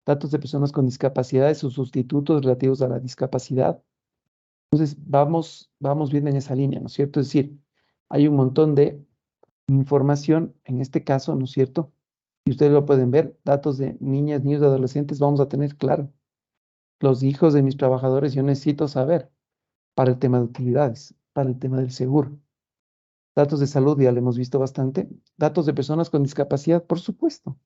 [SPEAKER 1] datos de personas con discapacidades, sus sustitutos relativos a la discapacidad. Entonces, vamos bien en esa línea, ¿no es cierto? Es decir, hay un montón de información, en este caso, ¿no es cierto? Y ustedes lo pueden ver, datos de niñas, niños y adolescentes, vamos a tener claro. Los hijos de mis trabajadores, yo necesito saber para el tema de utilidades, para el tema del seguro. Datos de salud, ya lo hemos visto bastante. Datos de personas con discapacidad, por supuesto.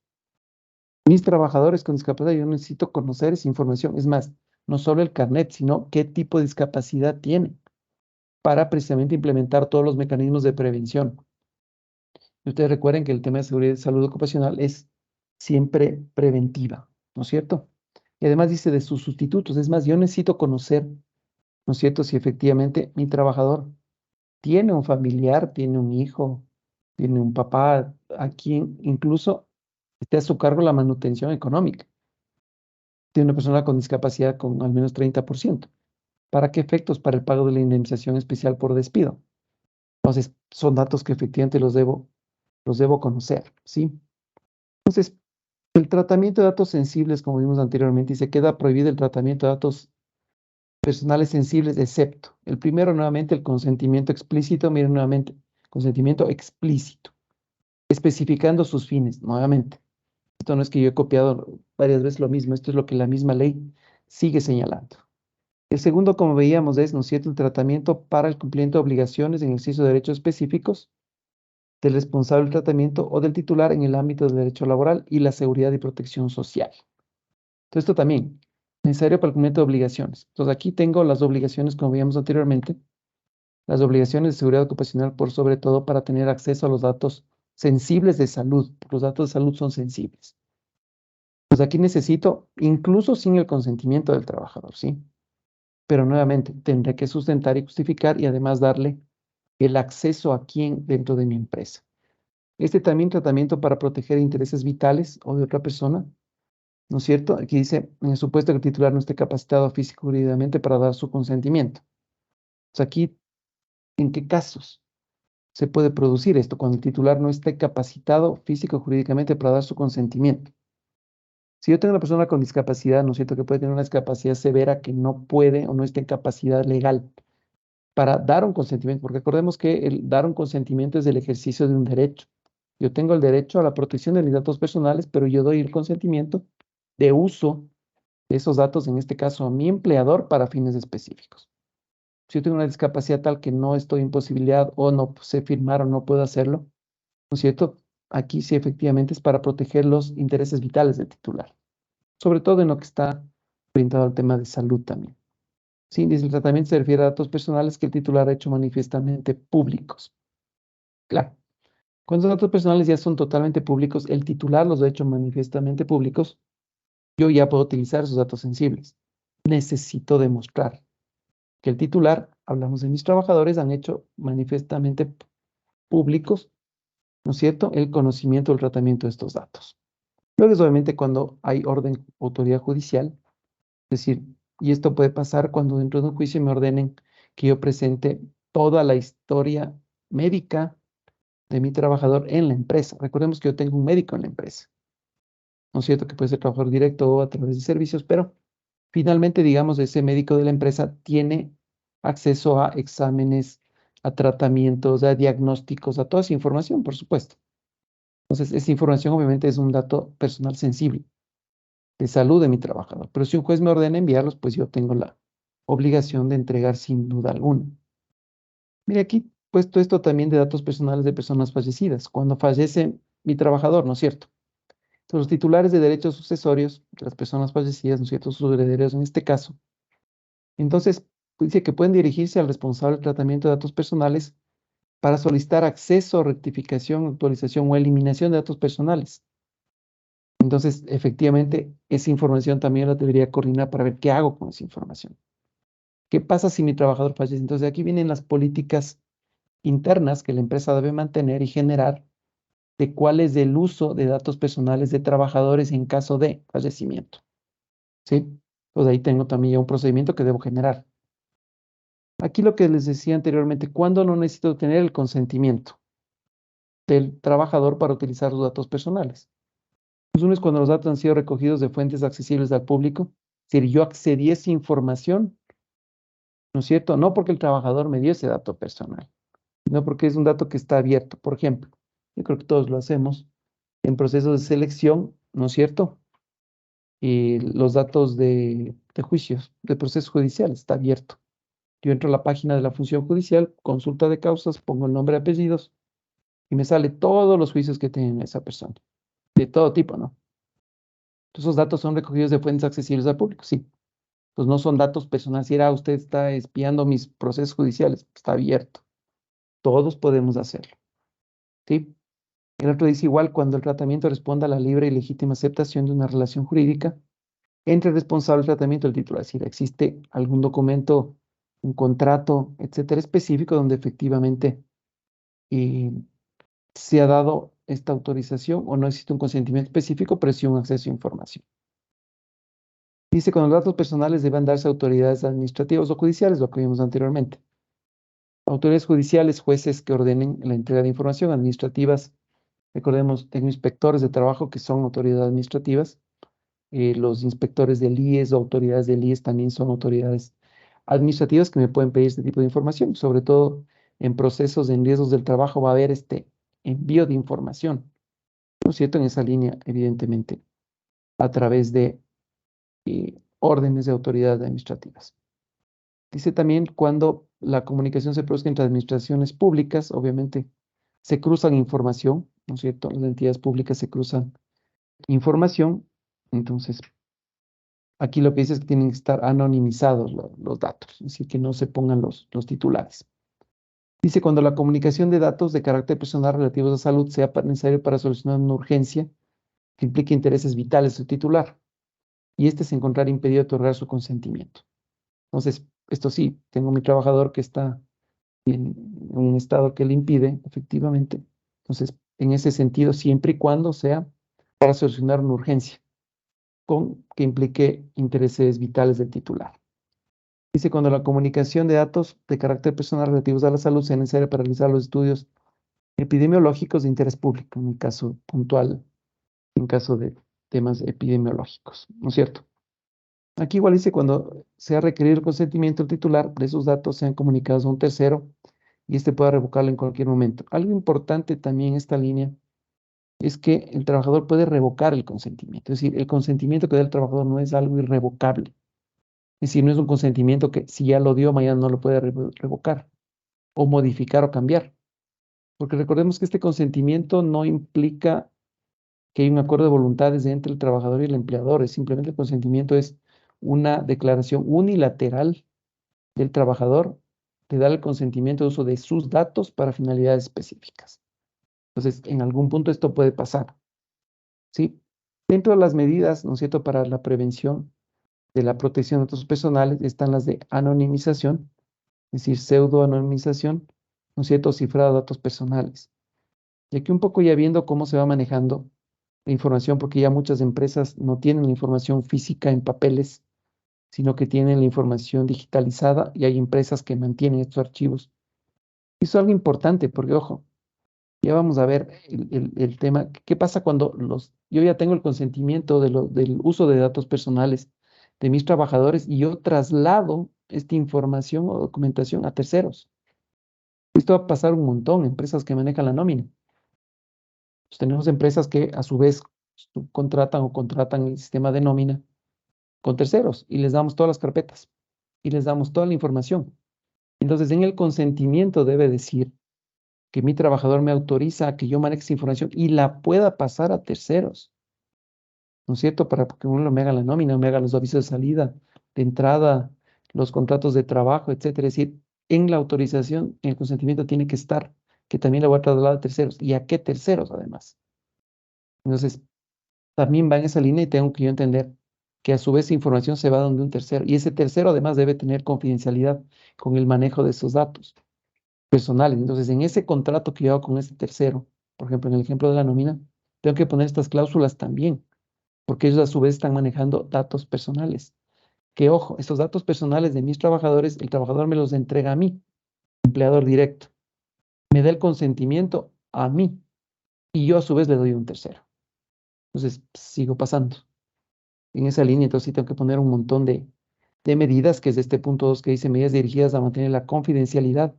[SPEAKER 1] Mis trabajadores con discapacidad, yo necesito conocer esa información. Es más, no solo el carnet, sino qué tipo de discapacidad tienen para precisamente implementar todos los mecanismos de prevención. Y ustedes recuerden que el tema de seguridad y salud ocupacional es siempre preventiva, ¿no es cierto? Y además dice de sus sustitutos. Es más, yo necesito conocer, ¿no es cierto?, si efectivamente mi trabajador tiene un familiar, tiene un hijo, tiene un papá, a quien incluso esté a su cargo la manutención económica. Tiene una persona con discapacidad con al menos 30%. ¿Para qué efectos? Para el pago de la indemnización especial por despido. Entonces, son datos que efectivamente los debo conocer, ¿sí? Entonces, el tratamiento de datos sensibles, como vimos anteriormente, y se queda prohibido el tratamiento de datos personales sensibles, excepto el primero, nuevamente, el consentimiento explícito. Miren nuevamente, consentimiento explícito, especificando sus fines, nuevamente. Esto no es que yo he copiado varias veces lo mismo, esto es lo que la misma ley sigue señalando. El segundo, como veíamos, es, ¿no es cierto?, el tratamiento para el cumplimiento de obligaciones en el ejercicio de derechos específicos del responsable del tratamiento o del titular en el ámbito del derecho laboral y la seguridad y protección social. Entonces, esto también, necesario para el cumplimiento de obligaciones. Entonces, aquí tengo las obligaciones, como veíamos anteriormente, las obligaciones de seguridad ocupacional, por sobre todo para tener acceso a los datos sensibles de salud. Los datos de salud son sensibles. Pues aquí necesito, incluso sin el consentimiento del trabajador, ¿sí? Pero nuevamente, tendré que sustentar y justificar y además darle el acceso a quién dentro de mi empresa. Este también tratamiento para proteger intereses vitales o de otra persona, ¿no es cierto? Aquí dice, en el supuesto que el titular no esté capacitado físico o jurídicamente para dar su consentimiento. Entonces aquí, ¿en qué casos se puede producir esto? Cuando el titular no esté capacitado físico o jurídicamente para dar su consentimiento. Si yo tengo una persona con discapacidad, ¿no es cierto?, que puede tener una discapacidad severa que no puede o no está en capacidad legal para dar un consentimiento, porque recordemos que el dar un consentimiento es el ejercicio de un derecho. Yo tengo el derecho a la protección de mis datos personales, pero yo doy el consentimiento de uso de esos datos, en este caso a mi empleador, para fines específicos. Si yo tengo una discapacidad tal que no estoy en posibilidad o no sé firmar o no puedo hacerlo, ¿no es cierto? Aquí sí efectivamente es para proteger los intereses vitales del titular, sobre todo en lo que está orientado al tema de salud también. Sí, dice el tratamiento se refiere a datos personales que el titular ha hecho manifiestamente públicos. Claro, cuando los datos personales ya son totalmente públicos, el titular los ha hecho manifiestamente públicos, yo ya puedo utilizar esos datos sensibles. Necesito demostrar que el titular, hablamos de mis trabajadores, han hecho manifiestamente públicos, ¿no es cierto?, el conocimiento del tratamiento de estos datos. Luego es obviamente cuando hay orden autoridad judicial, es decir, y esto puede pasar cuando dentro de un juicio me ordenen que yo presente toda la historia médica de mi trabajador en la empresa. Recordemos que yo tengo un médico en la empresa, ¿no es cierto?, que puede ser trabajador directo o a través de servicios, pero finalmente, digamos, ese médico de la empresa tiene acceso a exámenes, a tratamientos, a diagnósticos, a toda esa información, por supuesto. Entonces, esa información obviamente es un dato personal sensible de salud de mi trabajador. Pero si un juez me ordena enviarlos, pues yo tengo la obligación de entregar sin duda alguna. Mire, aquí puesto esto también de datos personales de personas fallecidas. Cuando fallece mi trabajador, ¿no es cierto? Entonces, los titulares de derechos sucesorios de las personas fallecidas, ¿no es cierto?, sus herederos en este caso. Entonces, dice que pueden dirigirse al responsable del tratamiento de datos personales para solicitar acceso, rectificación, actualización o eliminación de datos personales. Entonces, efectivamente, esa información también la debería coordinar para ver qué hago con esa información. ¿Qué pasa si mi trabajador fallece? Entonces, aquí vienen las políticas internas que la empresa debe mantener y generar de cuál es el uso de datos personales de trabajadores en caso de fallecimiento. ¿Sí? Pues ahí tengo también ya un procedimiento que debo generar. Aquí lo que les decía anteriormente, ¿cuándo no necesito tener el consentimiento del trabajador para utilizar los datos personales? Pues uno es cuando los datos han sido recogidos de fuentes accesibles al público. Es decir, yo accedí a esa información, ¿no es cierto? No porque el trabajador me dio ese dato personal, sino porque es un dato que está abierto. Por ejemplo, yo creo que todos lo hacemos en procesos de selección, ¿no es cierto? Y los datos de juicios, de procesos judiciales, está abierto. Yo entro a la página de la función judicial, consulta de causas, pongo el nombre y apellidos y me sale todos los juicios que tiene esa persona, de todo tipo, ¿no? Esos datos son recogidos de fuentes accesibles al público, sí. Pues no son datos personales. Si era usted está espiando mis procesos judiciales, está abierto. Todos podemos hacerlo, ¿sí? El otro dice igual cuando el tratamiento responda a la libre y legítima aceptación de una relación jurídica entre el responsable del tratamiento y el titular. Es decir, existe algún documento, un contrato, etcétera, específico donde efectivamente eh, se ha dado esta autorización o no existe un consentimiento específico, pero sí un acceso a información. Dice, cuando los datos personales deben darse a autoridades administrativas o judiciales, lo que vimos anteriormente. Autoridades judiciales, jueces que ordenen la entrega de información, administrativas, recordemos, tengo inspectores de trabajo que son autoridades administrativas, los inspectores del IES o autoridades del IES también son autoridades administrativas que me pueden pedir este tipo de información, sobre todo en procesos en riesgos del trabajo va a haber este envío de información, ¿no es cierto? En esa línea, evidentemente, a través de órdenes de autoridades administrativas. Dice también cuando la comunicación se produzca entre administraciones públicas, obviamente se cruzan información, ¿no es cierto? Las entidades públicas se cruzan información, entonces aquí lo que dice es que tienen que estar anonimizados los datos, es decir, que no se pongan los titulares. Dice cuando la comunicación de datos de carácter personal relativos a salud sea necesario para solucionar una urgencia que implique intereses vitales del titular y este se encontrar impedido de otorgar su consentimiento. Entonces, esto sí, tengo mi trabajador que está en un estado que le impide, efectivamente. Entonces, en ese sentido, siempre y cuando sea para solucionar una urgencia con que implique intereses vitales del titular. Dice, cuando la comunicación de datos de carácter personal relativos a la salud sea necesaria para realizar los estudios epidemiológicos de interés público, en el caso puntual, en caso de temas epidemiológicos, ¿no es cierto? Aquí igual dice cuando sea requerido el consentimiento del titular de esos datos sean comunicados a un tercero y éste pueda revocarlo en cualquier momento. Algo importante también en esta línea es que el trabajador puede revocar el consentimiento. Es decir, el consentimiento que da el trabajador no es algo irrevocable. Es decir, no es un consentimiento que si ya lo dio, mañana no lo puede revocar o modificar o cambiar. Porque recordemos que este consentimiento no implica que hay un acuerdo de voluntades entre el trabajador y el empleador. Es simplemente el consentimiento es una declaración unilateral del trabajador de dar el consentimiento de uso de sus datos para finalidades específicas. Entonces, en algún punto esto puede pasar, ¿sí? Dentro de las medidas, ¿no es cierto?, para la prevención de la protección de datos personales están las de anonimización, es decir, pseudo-anonimización, ¿no es cierto?, cifrado de datos personales. Y aquí un poco ya viendo cómo se va manejando la información, porque ya muchas empresas no tienen la información física en papeles, sino que tienen la información digitalizada y hay empresas que mantienen estos archivos. Eso es algo importante, porque ojo, ya vamos a ver el tema, ¿qué pasa cuando yo ya tengo el consentimiento del uso de datos personales de mis trabajadores y yo traslado esta información o documentación a terceros? Esto va a pasar un montón, empresas que manejan la nómina. Pues tenemos empresas que a su vez subcontratan o contratan el sistema de nómina con terceros y les damos todas las carpetas y les damos toda la información. Entonces, en el consentimiento debe decir que mi trabajador me autoriza a que yo maneje esa información y la pueda pasar a terceros, ¿no es cierto? Para que uno me haga la nómina, me haga los avisos de salida, de entrada, los contratos de trabajo, etcétera. Es decir, en la autorización, en el consentimiento tiene que estar que también la voy a trasladar a terceros. ¿Y a qué terceros además? Entonces, también va en esa línea y tengo que yo entender que a su vez esa información se va donde un tercero y ese tercero además debe tener confidencialidad con el manejo de esos datos personales. Entonces, en ese contrato que yo hago con ese tercero, por ejemplo, en el ejemplo de la nómina, tengo que poner estas cláusulas también, porque ellos a su vez están manejando datos personales. Que ojo, estos datos personales de mis trabajadores, el trabajador me los entrega a mí, empleador directo, me da el consentimiento a mí y yo a su vez le doy a un tercero. Entonces, sigo pasando en esa línea, entonces sí tengo que poner un montón de medidas, que es de este punto 2 que dice medidas dirigidas a mantener la confidencialidad,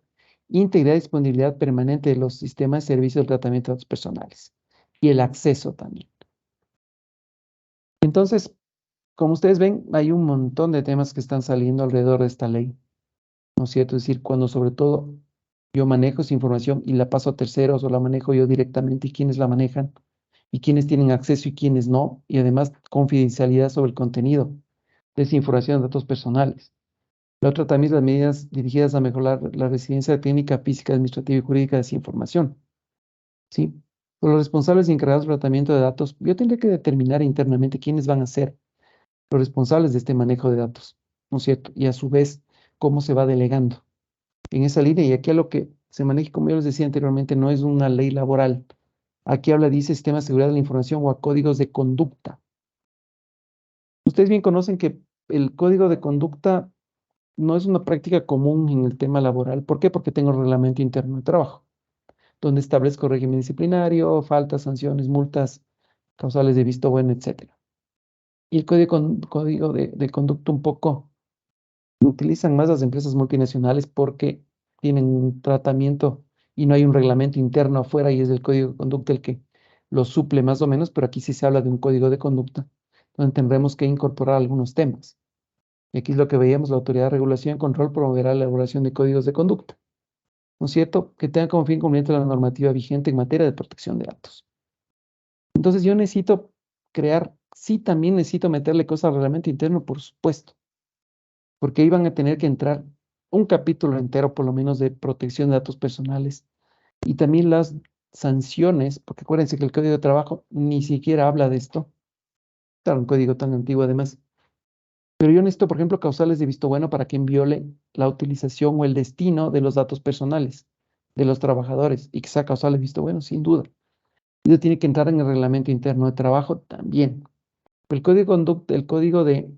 [SPEAKER 1] integridad y disponibilidad permanente de los sistemas de servicio de tratamiento de datos personales y el acceso también. Entonces, como ustedes ven, hay un montón de temas que están saliendo alrededor de esta ley, ¿no es cierto? Es decir, cuando sobre todo yo manejo esa información y la paso a terceros o la manejo yo directamente y quiénes la manejan y quiénes tienen acceso y quiénes no, y además confidencialidad sobre el contenido de esa información de datos personales. La otra también es las medidas dirigidas a mejorar la residencia técnica, física, administrativa y jurídica de esa información, ¿sí? Por los responsables y encargados del tratamiento de datos, yo tendré que determinar internamente quiénes van a ser los responsables de este manejo de datos, ¿no es cierto? Y a su vez, cómo se va delegando en esa línea. Y aquí a lo que se maneja, como yo les decía anteriormente, no es una ley laboral. Aquí habla, dice, sistema de seguridad de la información o a códigos de conducta. Ustedes bien conocen que el código de conducta no es una práctica común en el tema laboral. ¿Por qué? Porque tengo el reglamento interno de trabajo, donde establezco régimen disciplinario, faltas, sanciones, multas, causales de visto bueno, etcétera. Y el código de conducta un poco lo utilizan más las empresas multinacionales porque tienen un tratamiento y no hay un reglamento interno afuera y es el código de conducta el que lo suple más o menos, pero aquí sí se habla de un código de conducta, donde tendremos que incorporar algunos temas. Y aquí es lo que veíamos, la Autoridad de Regulación y Control promoverá la elaboración de códigos de conducta, ¿no es cierto? Que tengan como fin cumplimiento de la normativa vigente en materia de protección de datos. Entonces yo necesito crear, sí también necesito meterle cosas al reglamento interno, por supuesto, porque iban a tener que entrar un capítulo entero, por lo menos, de protección de datos personales y también las sanciones, porque acuérdense que el Código de Trabajo ni siquiera habla de esto. Claro, un código tan antiguo además. Pero yo necesito, por ejemplo, causales de visto bueno para quien viole la utilización o el destino de los datos personales de los trabajadores y que sea causal de visto bueno, sin duda. Y eso tiene que entrar en el reglamento interno de trabajo también. El código de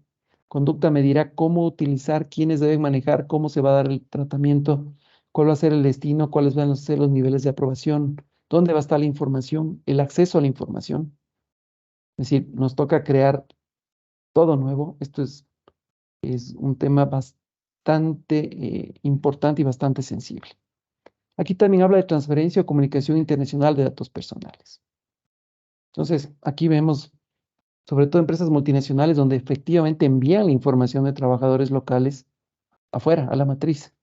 [SPEAKER 1] conducta me dirá cómo utilizar, quiénes deben manejar, cómo se va a dar el tratamiento, cuál va a ser el destino, cuáles van a ser los niveles de aprobación, dónde va a estar la información, el acceso a la información. Es decir, nos toca crear todo nuevo. Esto es un tema bastante importante y bastante sensible. Aquí también habla de transferencia o comunicación internacional de datos personales. Entonces, aquí vemos sobre todo empresas multinacionales donde efectivamente envían la información de trabajadores locales afuera, a la matriz.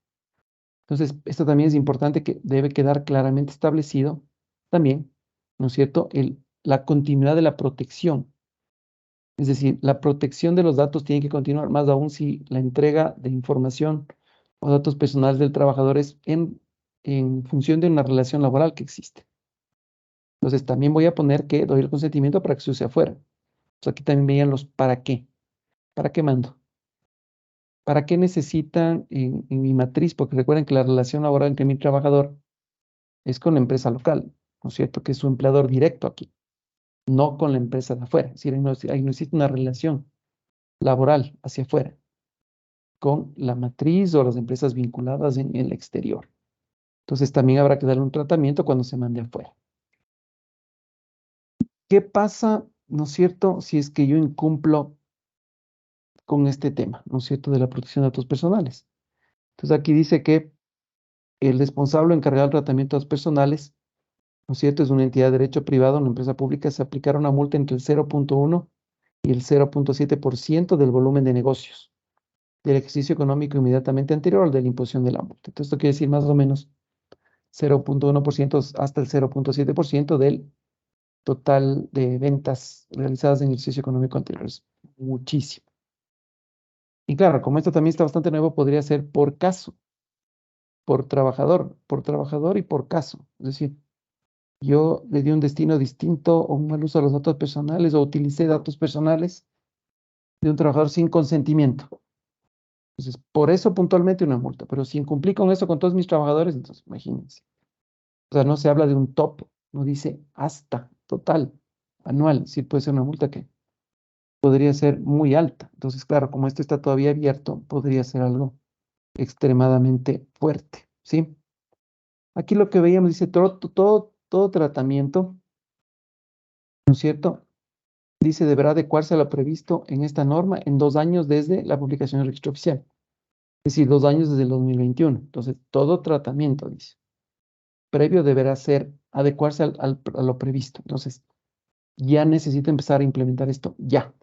[SPEAKER 1] Entonces, esto también es importante que debe quedar claramente establecido también, ¿no es cierto?, la continuidad de la protección. Es decir, la protección de los datos tiene que continuar, más aún si la entrega de información o datos personales del trabajador es en función de una relación laboral que existe. Entonces, también voy a poner que doy el consentimiento para que se use afuera. Entonces, aquí también veían los para qué. ¿Para qué mando? ¿Para qué necesitan en mi matriz? Porque recuerden que la relación laboral entre mi trabajador es con la empresa local, ¿no es cierto? Que es su empleador directo aquí, no con la empresa de afuera. Es decir, ahí no existe una relación laboral hacia afuera con la matriz o las empresas vinculadas en el exterior. Entonces también habrá que darle un tratamiento cuando se mande afuera. ¿Qué pasa, no es cierto, si es que yo incumplo con este tema, no es cierto, de la protección de datos personales? Entonces aquí dice que el responsable encargado del tratamiento de datos personales, ¿no es cierto? Es una entidad de derecho privado, una empresa pública, se aplicará una multa entre el 0,1 y el 0,7% del volumen de negocios del ejercicio económico inmediatamente anterior al de la imposición de la multa. Entonces, esto quiere decir más o menos 0,1% hasta el 0,7% del total de ventas realizadas en el ejercicio económico anterior. Es muchísimo. Y claro, como esto también está bastante nuevo, podría ser por caso, por trabajador y por caso. Es decir, yo le di un destino distinto o un mal uso a los datos personales o utilicé datos personales de un trabajador sin consentimiento. Entonces, por eso puntualmente una multa, pero si incumplí con eso con todos mis trabajadores, entonces imagínense. O sea, no se habla de un top, no dice hasta, total, anual. Sí puede ser una multa que podría ser muy alta. Entonces, claro, como esto está todavía abierto, podría ser algo extremadamente fuerte, ¿sí? Aquí lo que veíamos dice todo tratamiento, ¿no es cierto? Dice, deberá adecuarse a lo previsto en esta norma en 2 años desde la publicación del registro oficial. Es decir, 2 años desde el 2021. Entonces, todo tratamiento, dice, previo deberá ser adecuarse a lo previsto. Entonces, ya necesita empezar a implementar esto ya.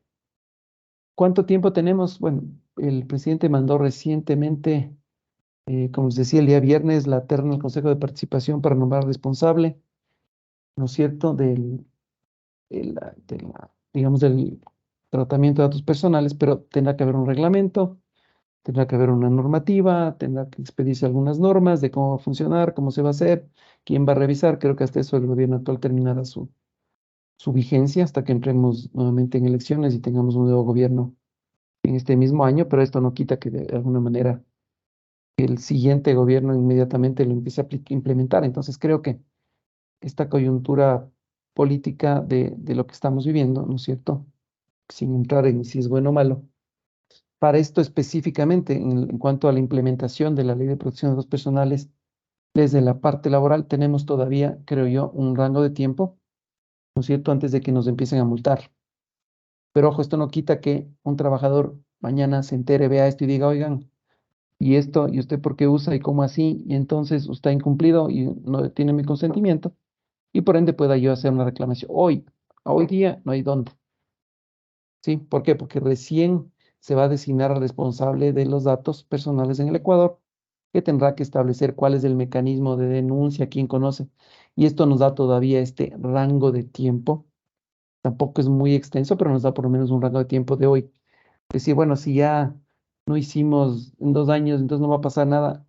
[SPEAKER 1] ¿Cuánto tiempo tenemos? Bueno, el presidente mandó recientemente, como les decía, el día viernes, la terna al Consejo de Participación para nombrar responsable, ¿no es cierto?, digamos, del tratamiento de datos personales, pero tendrá que haber un reglamento, tendrá que haber una normativa, tendrá que expedirse algunas normas de cómo va a funcionar, cómo se va a hacer, quién va a revisar. Creo que hasta eso el gobierno actual terminará su vigencia hasta que entremos nuevamente en elecciones y tengamos un nuevo gobierno en este mismo año, pero esto no quita que de alguna manera el siguiente gobierno inmediatamente lo empiece a implementar. Entonces creo que esta coyuntura política de lo que estamos viviendo, ¿no es cierto? Sin entrar en si es bueno o malo, para esto específicamente, en cuanto a la implementación de la Ley de Protección de Datos Personales, desde la parte laboral tenemos todavía, creo yo, un rango de tiempo, ¿no es cierto?, antes de que nos empiecen a multar. Pero ojo, esto no quita que un trabajador mañana se entere, vea esto y diga, oigan, y esto, y usted por qué usa y cómo así, y entonces usted ha incumplido y no tiene mi consentimiento, y por ende pueda yo hacer una reclamación. Hoy día no hay dónde. ¿Sí? ¿Por qué? Porque recién se va a designar al responsable de los datos personales en el Ecuador, que tendrá que establecer cuál es el mecanismo de denuncia, quién conoce. Y esto nos da todavía este rango de tiempo. Tampoco es muy extenso, pero nos da por lo menos un rango de tiempo de hoy. Decir, bueno, si ya no hicimos en 2 años, entonces no va a pasar nada,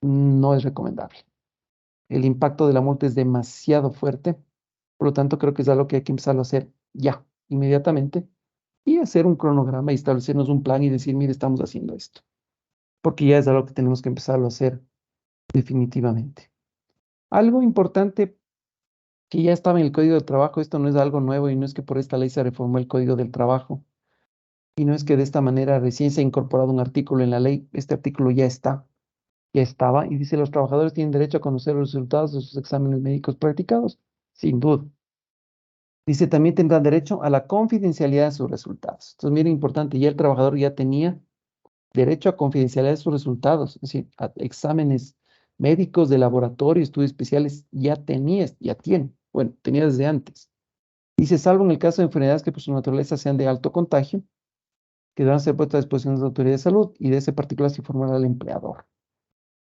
[SPEAKER 1] no es recomendable. El impacto de la multa es demasiado fuerte, por lo tanto creo que es algo que hay que empezarlo a hacer ya, inmediatamente y hacer un cronograma y establecernos un plan y decir, mire, estamos haciendo esto, porque ya es algo que tenemos que empezarlo a hacer definitivamente. Algo importante que ya estaba en el Código del Trabajo, esto no es algo nuevo y no es que por esta ley se reformó el Código del Trabajo y no es que de esta manera recién se ha incorporado un artículo en la ley, este artículo ya estaba y dice, los trabajadores tienen derecho a conocer los resultados de sus exámenes médicos practicados, sin duda. Dice, también tendrán derecho a la confidencialidad de sus resultados. Entonces, miren, importante, ya el trabajador ya tenía derecho a confidencialidad de sus resultados, es decir, a exámenes médicos de laboratorio, estudios especiales, ya tiene, bueno, tenía desde antes. Dice, salvo en el caso de enfermedades que por su naturaleza sean de alto contagio, que deberán ser puestas a disposición de la autoridad de salud y de ese particular se informará al empleador.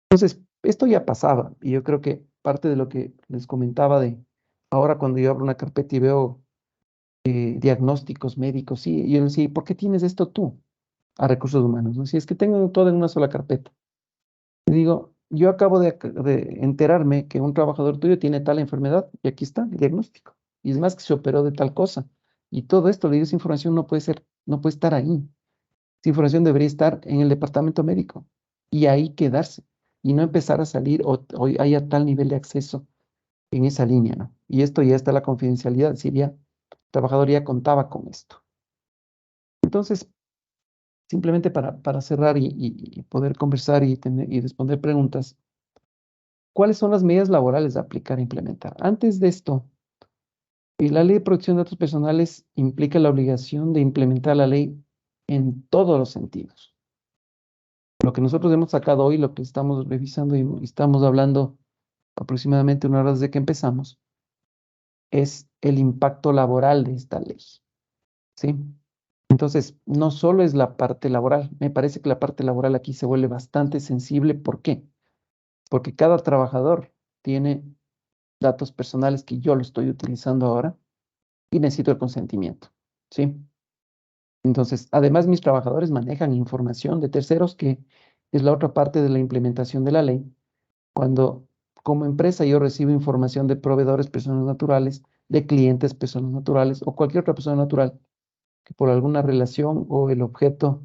[SPEAKER 1] Entonces, esto ya pasaba y yo creo que parte de lo que les comentaba de ahora cuando yo abro una carpeta y veo diagnósticos médicos, sí, y yo le decía, ¿por qué tienes esto tú a recursos humanos? ¿No? Si es que tengo todo en una sola carpeta. Y digo, yo acabo de enterarme que un trabajador tuyo tiene tal enfermedad y aquí está el diagnóstico. Y es más que se operó de tal cosa. Y todo esto, le digo, esa información no puede estar ahí. Esa información debería estar en el departamento médico y ahí quedarse y no empezar a salir o haya tal nivel de acceso en esa línea, ¿no? Y esto ya está la confidencialidad, si ya el trabajador ya contaba con esto. Entonces, simplemente para cerrar y poder conversar y responder preguntas, ¿cuáles son las medidas laborales a aplicar e implementar? Antes de esto, la Ley de Protección de Datos Personales implica la obligación de implementar la ley en todos los sentidos. Lo que nosotros hemos sacado hoy, lo que estamos revisando y estamos hablando aproximadamente una hora desde que empezamos, es el impacto laboral de esta ley, ¿sí? Entonces, no solo es la parte laboral, me parece que la parte laboral aquí se vuelve bastante sensible. ¿Por qué? Porque cada trabajador tiene datos personales que yo lo estoy utilizando ahora y necesito el consentimiento, ¿sí? Entonces, además, mis trabajadores manejan información de terceros, que es la otra parte de la implementación de la ley, cuando como empresa yo recibo información de proveedores, personas naturales, de clientes, personas naturales, o cualquier otra persona natural que por alguna relación o el objeto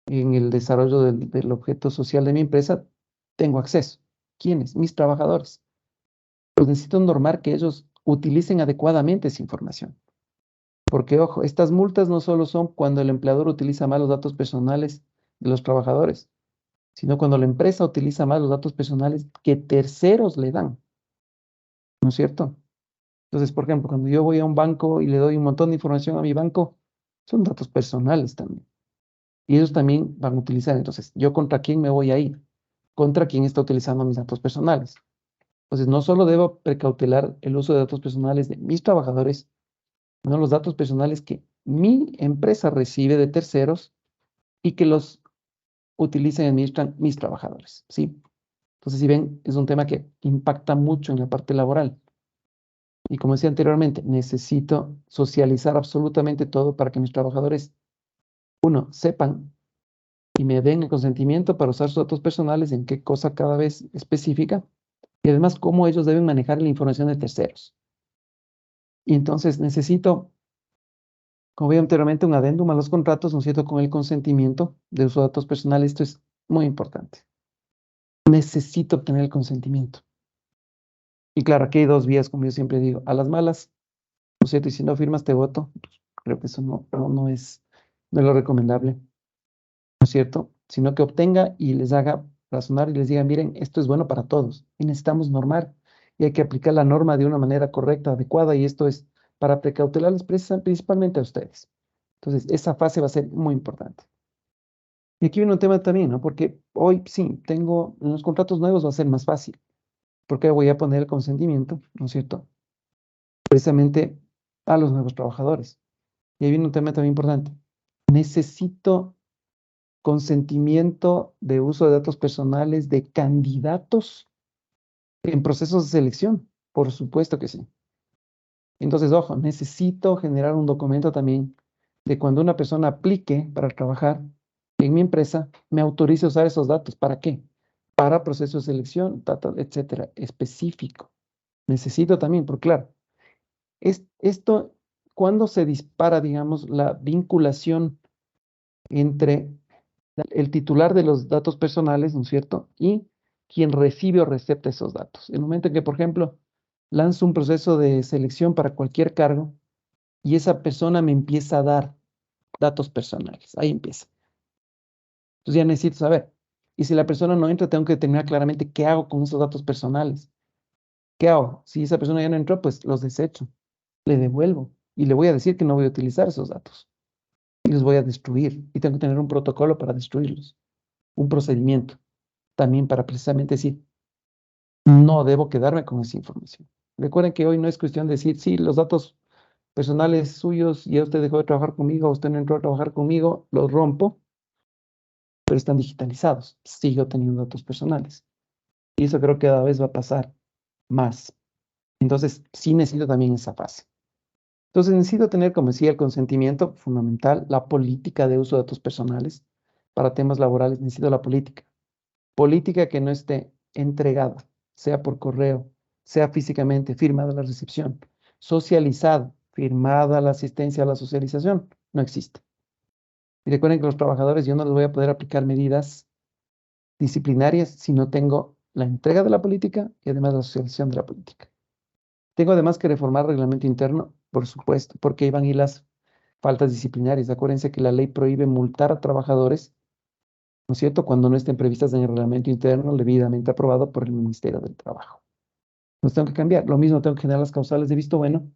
[SPEAKER 1] en el desarrollo del objeto social de mi empresa tengo acceso. ¿Quiénes? Mis trabajadores. Pues necesito normar que ellos utilicen adecuadamente esa información. Porque, ojo, estas multas no solo son cuando el empleador utiliza mal los datos personales de los trabajadores, sino cuando la empresa utiliza mal los datos personales que terceros le dan, ¿no es cierto? Entonces, por ejemplo, cuando yo voy a un banco y le doy un montón de información a mi banco, son datos personales también. Y ellos también van a utilizar. Entonces, ¿yo contra quién me voy a ir? Contra quién está utilizando mis datos personales. Entonces, no solo debo precautelar el uso de datos personales de mis trabajadores, sino los datos personales que mi empresa recibe de terceros y que los utilicen y administran mis trabajadores, ¿sí? Entonces, si ven, es un tema que impacta mucho en la parte laboral. Y como decía anteriormente, necesito socializar absolutamente todo para que mis trabajadores, uno, sepan y me den el consentimiento para usar sus datos personales en qué cosa cada vez específica y además cómo ellos deben manejar la información de terceros. Y entonces necesito, como vi anteriormente, un adendum a los contratos, ¿no es cierto?, con el consentimiento de uso de datos personales. Esto es muy importante. Necesito obtener el consentimiento. Y claro, aquí hay dos vías, como yo siempre digo, a las malas, ¿no es cierto? Y si no firmas, te voto. Creo que eso no es lo recomendable, ¿no es cierto? Sino que obtenga y les haga razonar y les diga, miren, esto es bueno para todos y necesitamos normar y hay que aplicar la norma de una manera correcta, adecuada y esto es para precautelarles principalmente a ustedes. Entonces, esa fase va a ser muy importante. Y aquí viene un tema también, ¿no? Porque hoy sí, tengo, en los contratos nuevos va a ser más fácil, porque voy a poner el consentimiento, ¿no es cierto? Precisamente a los nuevos trabajadores. Y ahí viene un tema también importante. Necesito consentimiento de uso de datos personales de candidatos en procesos de selección. Por supuesto que sí. Entonces, ojo, necesito generar un documento también de cuando una persona aplique para trabajar en mi empresa, me autorice a usar esos datos. ¿Para qué? Para procesos de selección, etcétera, específico. Necesito también, porque claro, esto, cuando se dispara, digamos, la vinculación entre el titular de los datos personales, ¿no es cierto? Y quien recibe o recepta esos datos. El momento en que, por ejemplo, lanzo un proceso de selección para cualquier cargo y esa persona me empieza a dar datos personales. Ahí empieza. Entonces ya necesito saber. Y si la persona no entra, tengo que determinar claramente qué hago con esos datos personales. ¿Qué hago? Si esa persona ya no entró, pues los desecho, le devuelvo y le voy a decir que no voy a utilizar esos datos y los voy a destruir. Y tengo que tener un protocolo para destruirlos, un procedimiento también para precisamente decir, no debo quedarme con esa información. Recuerden que hoy no es cuestión de decir, sí, los datos personales suyos, ya usted dejó de trabajar conmigo, usted no entró a trabajar conmigo, los rompo, pero están digitalizados. Sigo teniendo datos personales. Y eso creo que cada vez va a pasar más. Entonces, sí necesito también esa fase. Entonces, necesito tener, como decía, el consentimiento fundamental, la política de uso de datos personales. Para temas laborales necesito la política. Política que no esté entregada, sea por correo, sea físicamente, firmada la recepción, socializada, firmada la asistencia a la socialización, no existe. Y recuerden que los trabajadores yo no les voy a poder aplicar medidas disciplinarias si no tengo la entrega de la política y además la socialización de la política. Tengo además que reformar el reglamento interno, por supuesto, porque ahí van y las faltas disciplinarias. Acuérdense que la ley prohíbe multar a trabajadores, ¿no es cierto?, cuando no estén previstas en el reglamento interno debidamente aprobado por el Ministerio del Trabajo. Los tengo que cambiar. Lo mismo tengo que generar las causales de visto bueno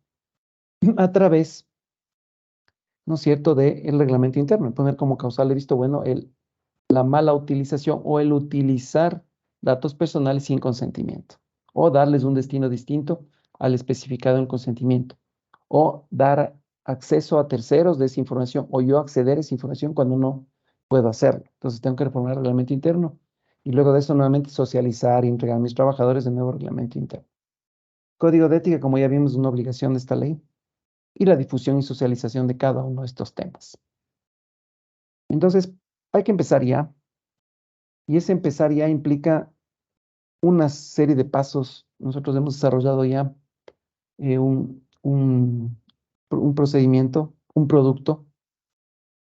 [SPEAKER 1] a través, ¿no es cierto?, del reglamento interno. Poner como causal de visto bueno la mala utilización o el utilizar datos personales sin consentimiento. O darles un destino distinto al especificado en consentimiento. O dar acceso a terceros de esa información o yo acceder a esa información cuando no puedo hacerlo. Entonces tengo que reformar el reglamento interno y luego de eso nuevamente socializar y entregar a mis trabajadores de nuevo reglamento interno. Código de ética, como ya vimos, es una obligación de esta ley y la difusión y socialización de cada uno de estos temas. Entonces, hay que empezar ya y ese empezar ya implica una serie de pasos. Nosotros hemos desarrollado ya un procedimiento, un producto,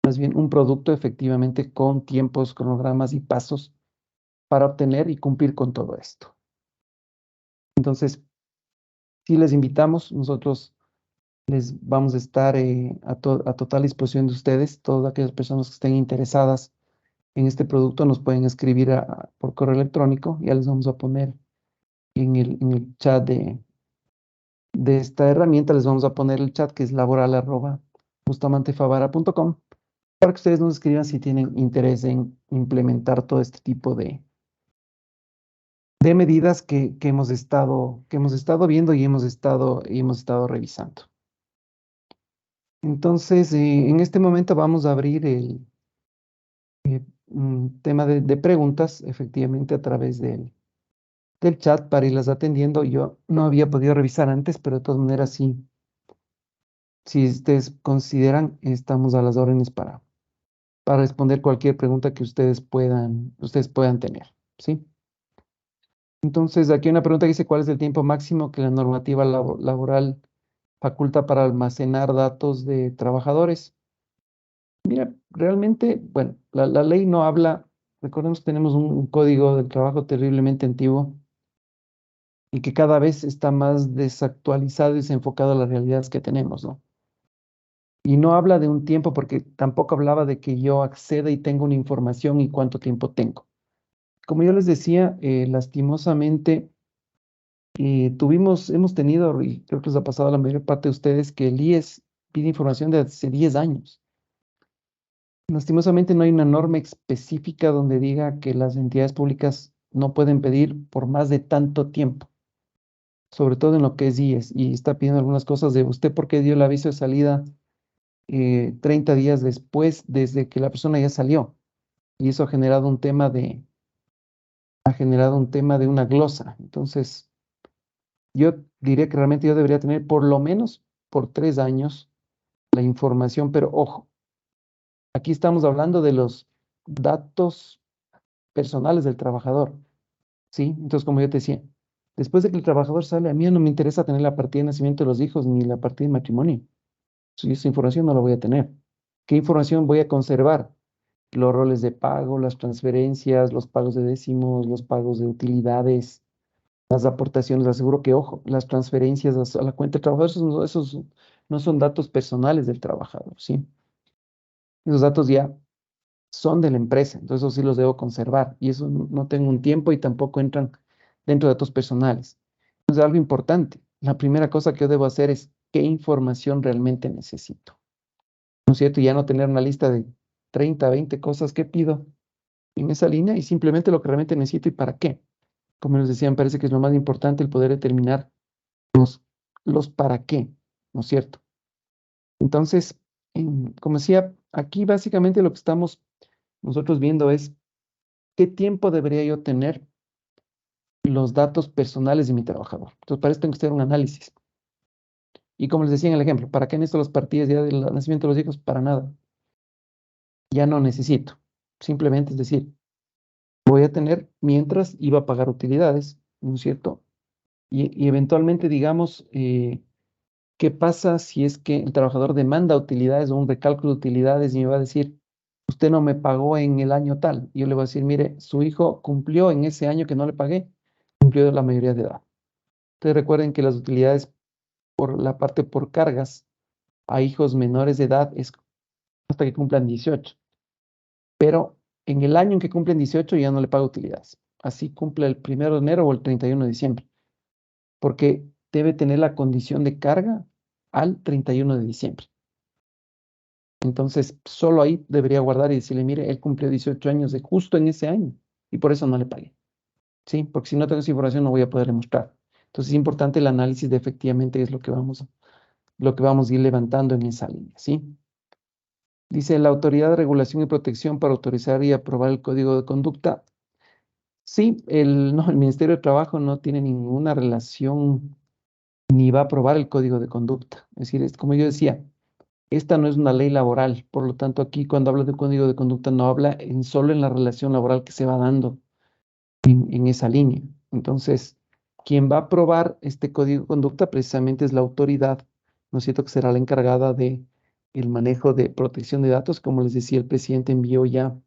[SPEAKER 1] más bien un producto efectivamente con tiempos, cronogramas y pasos para obtener y cumplir con todo esto. Entonces, si les invitamos, nosotros les vamos a estar a total disposición de ustedes. Todas aquellas personas que estén interesadas en este producto nos pueden escribir por correo electrónico. Ya les vamos a poner en el chat de esta herramienta, les vamos a poner el chat que es laboral@bustamantefavara.com para que ustedes nos escriban si tienen interés en implementar todo este tipo de medidas que hemos estado viendo y hemos estado revisando. Entonces, en este momento vamos a abrir un tema de preguntas, efectivamente, a través del chat para irlas atendiendo. Yo no había podido revisar antes, pero de todas maneras, sí, si ustedes consideran, estamos a las órdenes para responder cualquier pregunta que ustedes puedan tener, ¿sí? Entonces, aquí hay una pregunta que dice, ¿cuál es el tiempo máximo que la normativa laboral faculta para almacenar datos de trabajadores? Mira, realmente, bueno, la ley no habla, recordemos que tenemos un código del trabajo terriblemente antiguo y que cada vez está más desactualizado y desenfocado a las realidades que tenemos, ¿no? Y no habla de un tiempo porque tampoco hablaba de que yo acceda y tenga una información y cuánto tiempo tengo. Como yo les decía, lastimosamente, hemos tenido, y creo que les ha pasado a la mayor parte de ustedes, que el IES pide información de hace 10 años. Lastimosamente no hay una norma específica donde diga que las entidades públicas no pueden pedir por más de tanto tiempo, sobre todo en lo que es IES, y está pidiendo algunas cosas de usted porque dio el aviso de salida 30 días después, desde que la persona ya salió, y eso ha generado un tema de una glosa. Entonces, yo diría que realmente yo debería tener por lo menos por 3 años la información, pero ojo, aquí estamos hablando de los datos personales del trabajador. ¿Sí? Entonces, como yo te decía, después de que el trabajador sale, a mí no me interesa tener la partida de nacimiento de los hijos ni la partida de matrimonio. Si esa información no la voy a tener. ¿Qué información voy a conservar? Los roles de pago, las transferencias, los pagos de décimos, los pagos de utilidades, las aportaciones. Les aseguro que, ojo, las transferencias a la cuenta del trabajador, esos no son datos personales del trabajador, ¿sí? Esos datos ya son de la empresa, entonces eso sí los debo conservar y eso no tengo un tiempo y tampoco entran dentro de datos personales. Entonces, algo importante, la primera cosa que yo debo hacer es qué información realmente necesito, ¿no es cierto? Y ya no tener una lista de 30, 20 cosas que pido en esa línea y simplemente lo que realmente necesito y para qué. Como les decía, me parece que es lo más importante el poder determinar los para qué, ¿no es cierto? Entonces, como decía, aquí básicamente lo que estamos nosotros viendo es qué tiempo debería yo tener los datos personales de mi trabajador. Entonces, para esto tengo que hacer un análisis. Y como les decía en el ejemplo, ¿para qué necesito las partidas ya del nacimiento de los hijos? Para nada. Ya no necesito. Simplemente es decir, voy a tener mientras iba a pagar utilidades, ¿no es cierto? Y eventualmente, digamos, ¿qué pasa si es que el trabajador demanda utilidades o un recálculo de utilidades y me va a decir, usted no me pagó en el año tal? Y yo le voy a decir, mire, su hijo cumplió en ese año que no le pagué, cumplió la mayoría de edad. Ustedes recuerden que las utilidades por la parte por cargas a hijos menores de edad es hasta que cumplan 18. Pero en el año en que cumplen 18 ya no le paga utilidades. Así cumple el 1 de enero o el 31 de diciembre. Porque debe tener la condición de carga al 31 de diciembre. Entonces, solo ahí debería guardar y decirle, mire, él cumplió 18 años de justo en ese año y por eso no le pagué. ¿Sí? Porque si no tengo esa información no voy a poder demostrar. Entonces, es importante el análisis de efectivamente es lo que vamos a ir levantando en esa línea, ¿sí? Dice, la Autoridad de Regulación y Protección para autorizar y aprobar el Código de Conducta. Sí, no, el Ministerio de Trabajo no tiene ninguna relación ni va a aprobar el Código de Conducta. Es decir, como yo decía, esta no es una ley laboral, por lo tanto aquí cuando habla de Código de Conducta no habla solo en la relación laboral que se va dando en esa línea. Entonces, quien va a aprobar este código de conducta precisamente es la autoridad, ¿no es cierto?, que será la encargada de el manejo de protección de datos. Como les decía, el presidente envió ya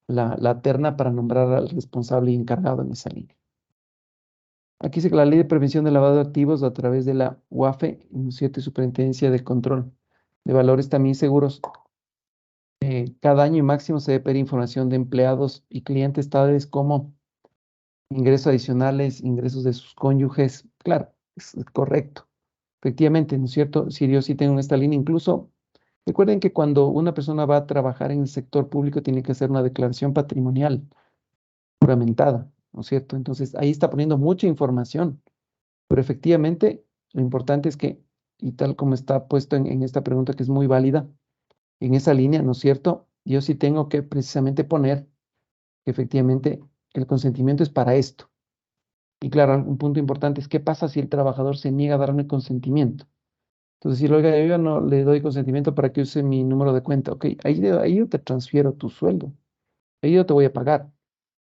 [SPEAKER 1] la terna para nombrar al responsable y encargado en esa línea. Aquí dice que la Ley de Prevención del Lavado de Activos a través de la UAFE, ¿no es cierto?, y Superintendencia de Control de Valores también seguros, cada año y máximo se debe pedir información de empleados y clientes tales como ingresos adicionales, ingresos de sus cónyuges. Claro, es correcto. Efectivamente, ¿no es cierto? Si yo sí tengo esta línea, incluso recuerden que cuando una persona va a trabajar en el sector público tiene que hacer una declaración patrimonial juramentada, ¿no es cierto? Entonces ahí está poniendo mucha información, pero efectivamente lo importante es que, y tal como está puesto en esta pregunta que es muy válida, en esa línea, ¿no es cierto? Yo sí tengo que precisamente poner que efectivamente el consentimiento es para esto. Y claro, un punto importante es qué pasa si el trabajador se niega a darme consentimiento. Entonces, si oiga, yo ya no le doy consentimiento para que use mi número de cuenta, ok, ahí yo te transfiero tu sueldo, ahí yo te voy a pagar.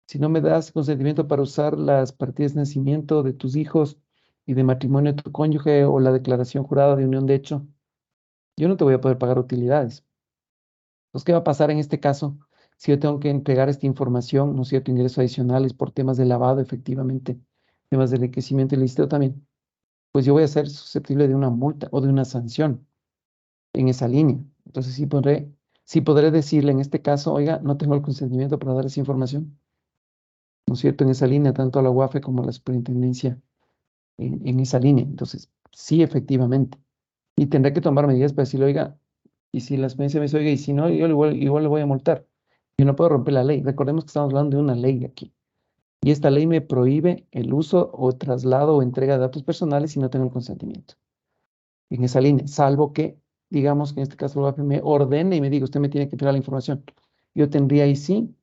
[SPEAKER 1] Si no me das consentimiento para usar las partidas de nacimiento de tus hijos y de matrimonio de tu cónyuge o la declaración jurada de unión de hecho, yo no te voy a poder pagar utilidades. Entonces, ¿qué va a pasar en este caso si yo tengo que entregar esta información, ¿no es cierto?, ingresos adicionales por temas de lavado, efectivamente, temas de enriquecimiento ilícito también, pues yo voy a ser susceptible de una multa o de una sanción en esa línea. Entonces, sí podré decirle en este caso, oiga, no tengo el consentimiento para dar esa información, ¿no es cierto?, en esa línea, tanto a la UAFE como a la superintendencia en esa línea. Entonces, sí, efectivamente. Y tendré que tomar medidas para decirle, oiga, y si la experiencia me dice, oiga, y si no, yo igual le voy a multar. Yo no puedo romper la ley. Recordemos que estamos hablando de una ley aquí. Y esta ley me prohíbe el uso o traslado o entrega de datos personales si no tengo el consentimiento. En esa línea, salvo que, digamos que en este caso el UAP me ordene y me diga, usted me tiene que entregar la información. Yo tendría ahí sí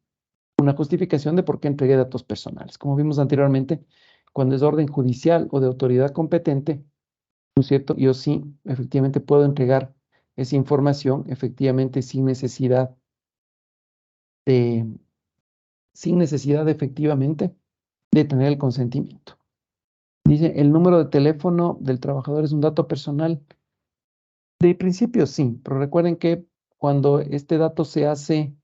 [SPEAKER 1] una justificación de por qué entregué datos personales. Como vimos anteriormente, cuando es orden judicial o de autoridad competente, ¿no es cierto? Yo sí, efectivamente puedo entregar esa información, efectivamente, de, sin necesidad efectivamente de tener el consentimiento. Dice, el número de teléfono del trabajador es un dato personal. De principio sí, pero recuerden que cuando este dato se hace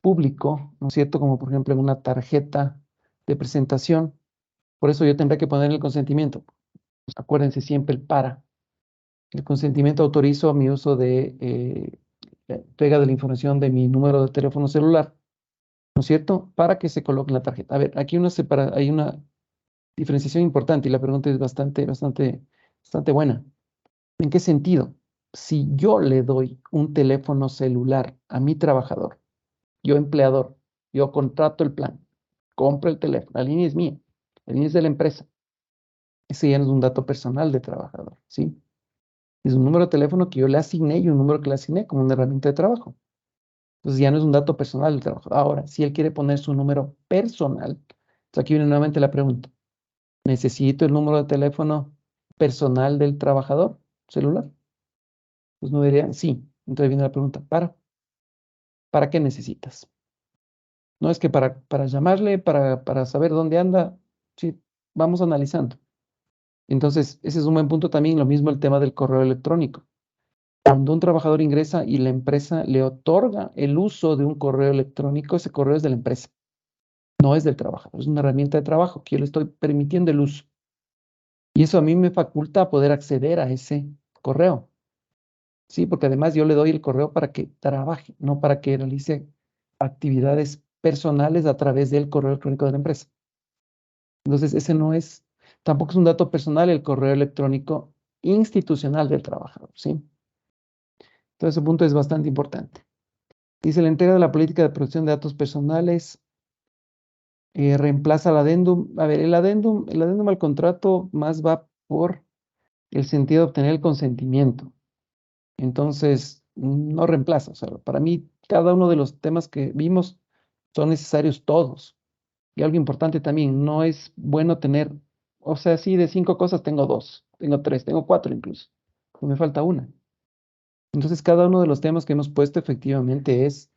[SPEAKER 1] público, ¿no es cierto? Como por ejemplo en una tarjeta de presentación, por eso yo tendré que poner el consentimiento. Acuérdense siempre el para. El consentimiento autorizo mi uso de entrega de la información de mi número de teléfono celular, ¿no es cierto? Para que se coloque en la tarjeta. A ver, aquí hay una diferenciación importante y la pregunta es bastante buena. ¿En qué sentido? Si yo le doy un teléfono celular a mi trabajador, yo empleador, yo contrato el plan, compro el teléfono, la línea es mía, la línea es de la empresa. Ese ya no es un dato personal de trabajador, ¿sí? Es un número de teléfono que yo le asigné y un número que le asigné como una herramienta de trabajo. Entonces ya no es un dato personal del trabajador. Ahora, si él quiere poner su número personal, entonces aquí viene nuevamente la pregunta. ¿Necesito el número de teléfono personal del trabajador celular? Pues no diría, sí. Entonces viene la pregunta, ¿para qué necesitas? No es que para llamarle, para saber dónde anda, sí, vamos analizando. Entonces, ese es un buen punto también, lo mismo el tema del correo electrónico. Cuando un trabajador ingresa y la empresa le otorga el uso de un correo electrónico, ese correo es de la empresa, no es del trabajador, es una herramienta de trabajo que yo le estoy permitiendo el uso. Y eso a mí me faculta poder acceder a ese correo. Sí, porque además yo le doy el correo para que trabaje, no para que realice actividades personales a través del correo electrónico de la empresa. Entonces, ese no es, tampoco es un dato personal el correo electrónico institucional del trabajador, ¿sí? Entonces, ese punto es bastante importante. Dice, la entrega de la política de protección de datos personales reemplaza el adendum. A ver, el adendum al contrato más va por el sentido de obtener el consentimiento. Entonces, no reemplaza. O sea, para mí, cada uno de los temas que vimos son necesarios todos. Y algo importante también, no es bueno tener, o sea, sí, de 5 cosas tengo 2, tengo 3, tengo 4 incluso. Pues me falta una. Entonces, cada uno de los temas que hemos puesto efectivamente es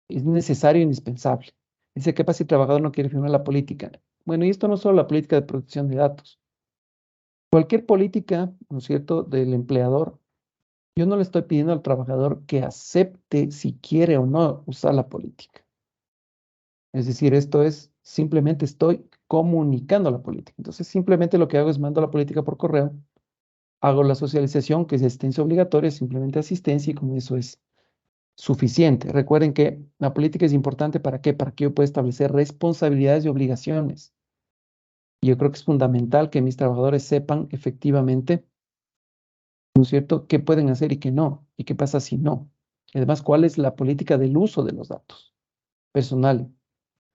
[SPEAKER 1] necesario e indispensable. Dice, ¿qué pasa si el trabajador no quiere firmar la política? Bueno, y esto no es solo la política de protección de datos. Cualquier política, ¿no es cierto?, del empleador, yo no le estoy pidiendo al trabajador que acepte si quiere o no usar la política. Es decir, esto es simplemente estoy comunicando la política. Entonces, simplemente lo que hago es mando la política por correo, hago la socialización, que es asistencia obligatoria, simplemente asistencia, y con eso es suficiente. Recuerden que la política es importante ¿para qué? Para que yo pueda establecer responsabilidades y obligaciones. Y yo creo que es fundamental que mis trabajadores sepan efectivamente, ¿no es cierto?, qué pueden hacer y qué no, y qué pasa si no. Y además, cuál es la política del uso de los datos personales,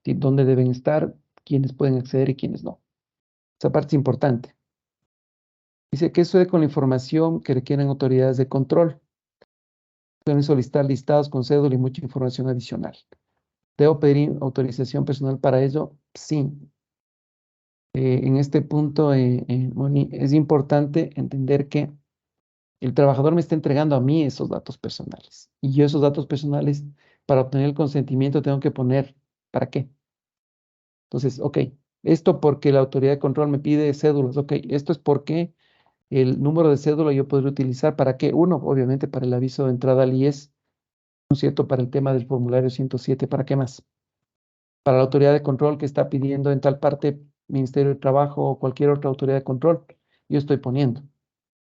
[SPEAKER 1] ¿sí? Dónde deben estar, quiénes pueden acceder y quiénes no. Esa parte es importante. Dice que sucede con la información que requieren autoridades de control. Pueden solicitar listados con cédula y mucha información adicional. ¿Debo pedir autorización personal para ello? Sí. En este punto, Moni, es importante entender que el trabajador me está entregando a mí esos datos personales. Y yo esos datos personales, para obtener el consentimiento, tengo que poner, ¿para qué? Entonces, ok, esto porque la autoridad de control me pide cédulas, ok, esto es porque el número de cédula yo podría utilizar, ¿para qué? Uno, obviamente, para el aviso de entrada al IES, ¿no es cierto? Para el tema del formulario 107, ¿para qué más? Para la autoridad de control que está pidiendo en tal parte, Ministerio de Trabajo o cualquier otra autoridad de control, yo estoy poniendo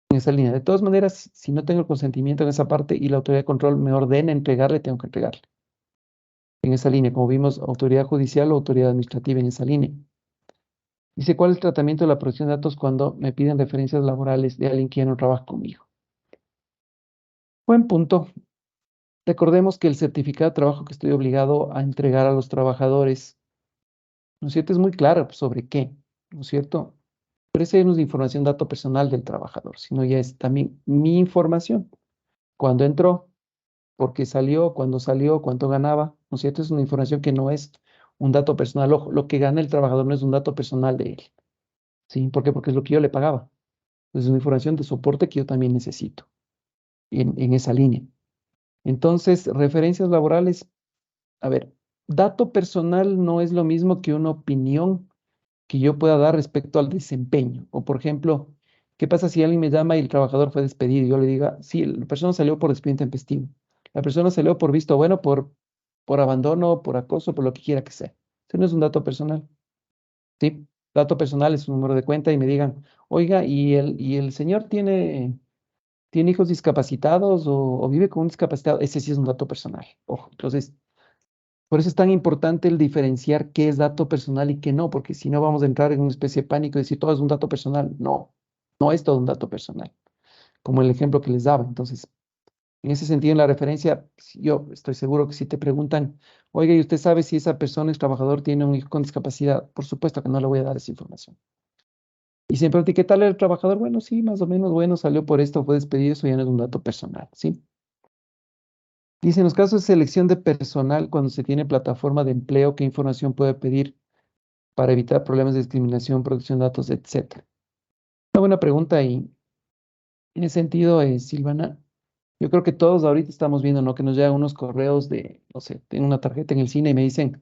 [SPEAKER 1] en esa línea. De todas maneras, si no tengo el consentimiento en esa parte y la autoridad de control me ordena entregarle, tengo que entregarle. En esa línea, como vimos, autoridad judicial o autoridad administrativa en esa línea. Dice, ¿cuál es el tratamiento de la protección de datos cuando me piden referencias laborales de alguien que ya no trabaja conmigo? Buen punto. Recordemos que el certificado de trabajo que estoy obligado a entregar a los trabajadores, ¿no es cierto?, es muy claro sobre qué, ¿no es cierto? Pero esa no es información, dato personal del trabajador, sino ya es también mi información. Cuándo entró, por qué salió, cuándo salió, cuánto ganaba, ¿no es cierto? Es una información que no es un dato personal. Ojo, lo que gana el trabajador no es un dato personal de él. ¿Sí? ¿Por qué? Porque es lo que yo le pagaba. Es una información de soporte que yo también necesito en esa línea. Entonces, referencias laborales, a ver, dato personal no es lo mismo que una opinión que yo pueda dar respecto al desempeño. O, por ejemplo, ¿qué pasa si alguien me llama y el trabajador fue despedido? Y yo le diga, sí, la persona salió por despido intempestivo. La persona salió por visto bueno, por abandono, por acoso, por lo que quiera que sea. Eso no es un dato personal, ¿sí? Dato personal es un número de cuenta y me digan, oiga, ¿y el señor tiene hijos discapacitados o vive con un discapacitado? Ese sí es un dato personal. Ojo, entonces, por eso es tan importante el diferenciar qué es dato personal y qué no, porque si no vamos a entrar en una especie de pánico y decir todo es un dato personal. No, no es todo un dato personal, como el ejemplo que les daba. Entonces, en ese sentido, en la referencia, yo estoy seguro que si te preguntan, oiga, ¿y usted sabe si esa persona, es trabajador, tiene un hijo con discapacidad? Por supuesto que no le voy a dar esa información. Y siempre etiquetarle al trabajador, bueno, sí, más o menos, bueno, salió por esto, fue despedido, eso ya no es un dato personal, ¿sí? Dice, en los casos de selección de personal, cuando se tiene plataforma de empleo, ¿qué información puede pedir para evitar problemas de discriminación, protección de datos, etcétera? Una buena pregunta y en ese sentido, Silvana, yo creo que todos ahorita estamos viendo, ¿no? Que nos llegan unos correos de, no sé, tengo una tarjeta en el cine y me dicen,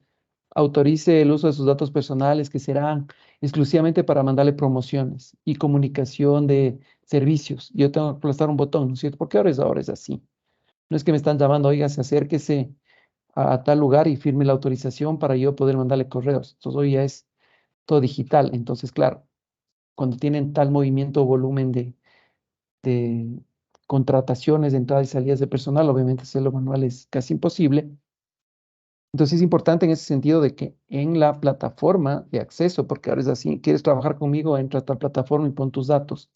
[SPEAKER 1] autorice el uso de sus datos personales que serán exclusivamente para mandarle promociones y comunicación de servicios. Yo tengo que aplastar un botón, ¿no es cierto? Porque ahora es así. No es que me están llamando, oiga, se acérquese a tal lugar y firme la autorización para yo poder mandarle correos. Entonces hoy ya es todo digital. Entonces, claro, cuando tienen tal movimiento o volumen de contrataciones de entradas y salidas de personal, obviamente hacerlo manual es casi imposible. Entonces es importante en ese sentido de que en la plataforma de acceso, porque ahora es así, quieres trabajar conmigo, entra a esta plataforma y pon tus datos,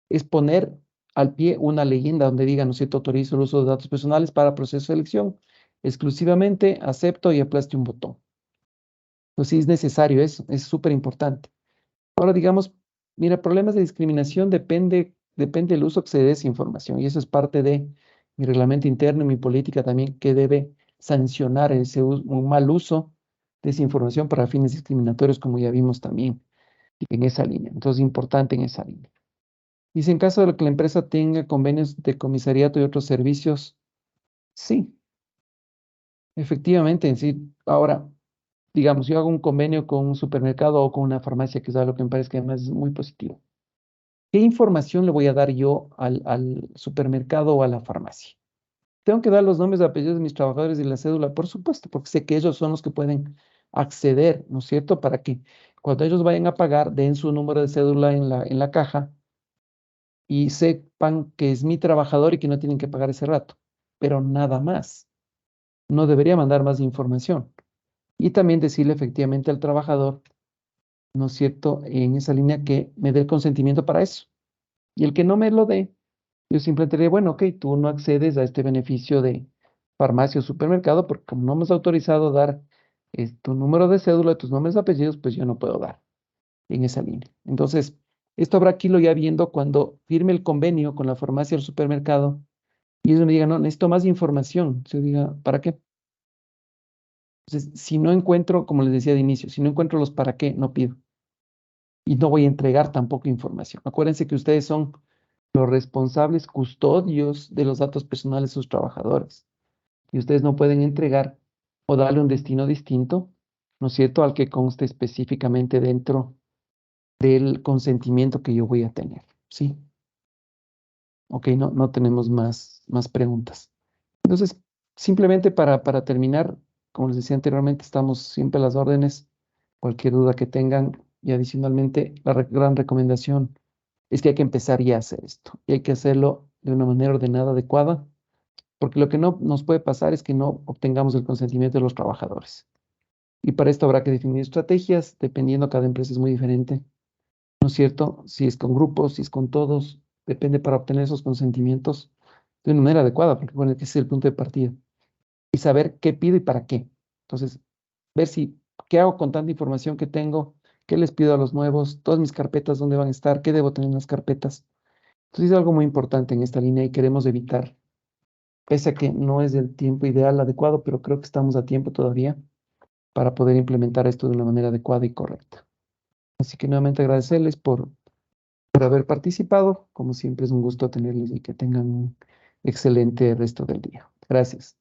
[SPEAKER 1] es poner al pie una leyenda donde diga, no sé, te autorizo el uso de datos personales para proceso de selección, exclusivamente acepto y aplaste un botón. Entonces sí es necesario eso, es súper importante. Ahora digamos, mira, problemas de discriminación depende del uso que se dé de esa información y eso es parte de mi reglamento interno y mi política también que debe sancionar un mal uso de esa información para fines discriminatorios, como ya vimos también en esa línea. Entonces, importante en esa línea. Dice, en caso de que la empresa tenga convenios de comisariato y otros servicios, sí, efectivamente, sí. Ahora, digamos, yo hago un convenio con un supermercado o con una farmacia, que es algo que me parece que además es muy positivo. ¿Qué información le voy a dar yo al supermercado o a la farmacia? Tengo que dar los nombres y apellidos de mis trabajadores y la cédula, por supuesto, porque sé que ellos son los que pueden acceder, ¿no es cierto? Para que cuando ellos vayan a pagar, den su número de cédula en la caja y sepan que es mi trabajador y que no tienen que pagar ese rato. Pero nada más. No debería mandar más información. Y también decirle efectivamente al trabajador, ¿no es cierto?, en esa línea que me dé el consentimiento para eso. Y el que no me lo dé, yo simplemente diré, bueno, ok, tú no accedes a este beneficio de farmacia o supermercado porque como no me has autorizado a dar tu número de cédula, tus nombres y apellidos, pues yo no puedo dar en esa línea. Entonces, esto habrá que irlo ya viendo cuando firme el convenio con la farmacia o el supermercado y ellos me digan, no, necesito más información. Yo diga, ¿para qué? Entonces, si no encuentro, como les decía de inicio, si no encuentro los para qué, no pido. Y no voy a entregar tampoco información. Acuérdense que ustedes son los responsables custodios de los datos personales de sus trabajadores. Y ustedes no pueden entregar o darle un destino distinto, ¿no es cierto?, al que conste específicamente dentro del consentimiento que yo voy a tener. ¿Sí? Ok, no tenemos más preguntas. Entonces, simplemente para terminar, como les decía anteriormente, estamos siempre a las órdenes. Cualquier duda que tengan y adicionalmente, la gran recomendación es que hay que empezar ya a hacer esto y hay que hacerlo de una manera ordenada, adecuada, porque lo que no nos puede pasar es que no obtengamos el consentimiento de los trabajadores. Y para esto habrá que definir estrategias, dependiendo, cada empresa es muy diferente, ¿no es cierto? Si es con grupos, si es con todos, depende para obtener esos consentimientos de una manera adecuada, porque bueno, ese es el punto de partida. Y saber qué pido y para qué. Entonces, ver si, qué hago con tanta información que tengo, qué les pido a los nuevos, todas mis carpetas, dónde van a estar, qué debo tener en las carpetas. Entonces, es algo muy importante en esta línea y queremos evitar, pese a que no es el tiempo ideal, adecuado, pero creo que estamos a tiempo todavía para poder implementar esto de una manera adecuada y correcta. Así que nuevamente agradecerles por haber participado. Como siempre es un gusto tenerles y que tengan un excelente resto del día. Gracias.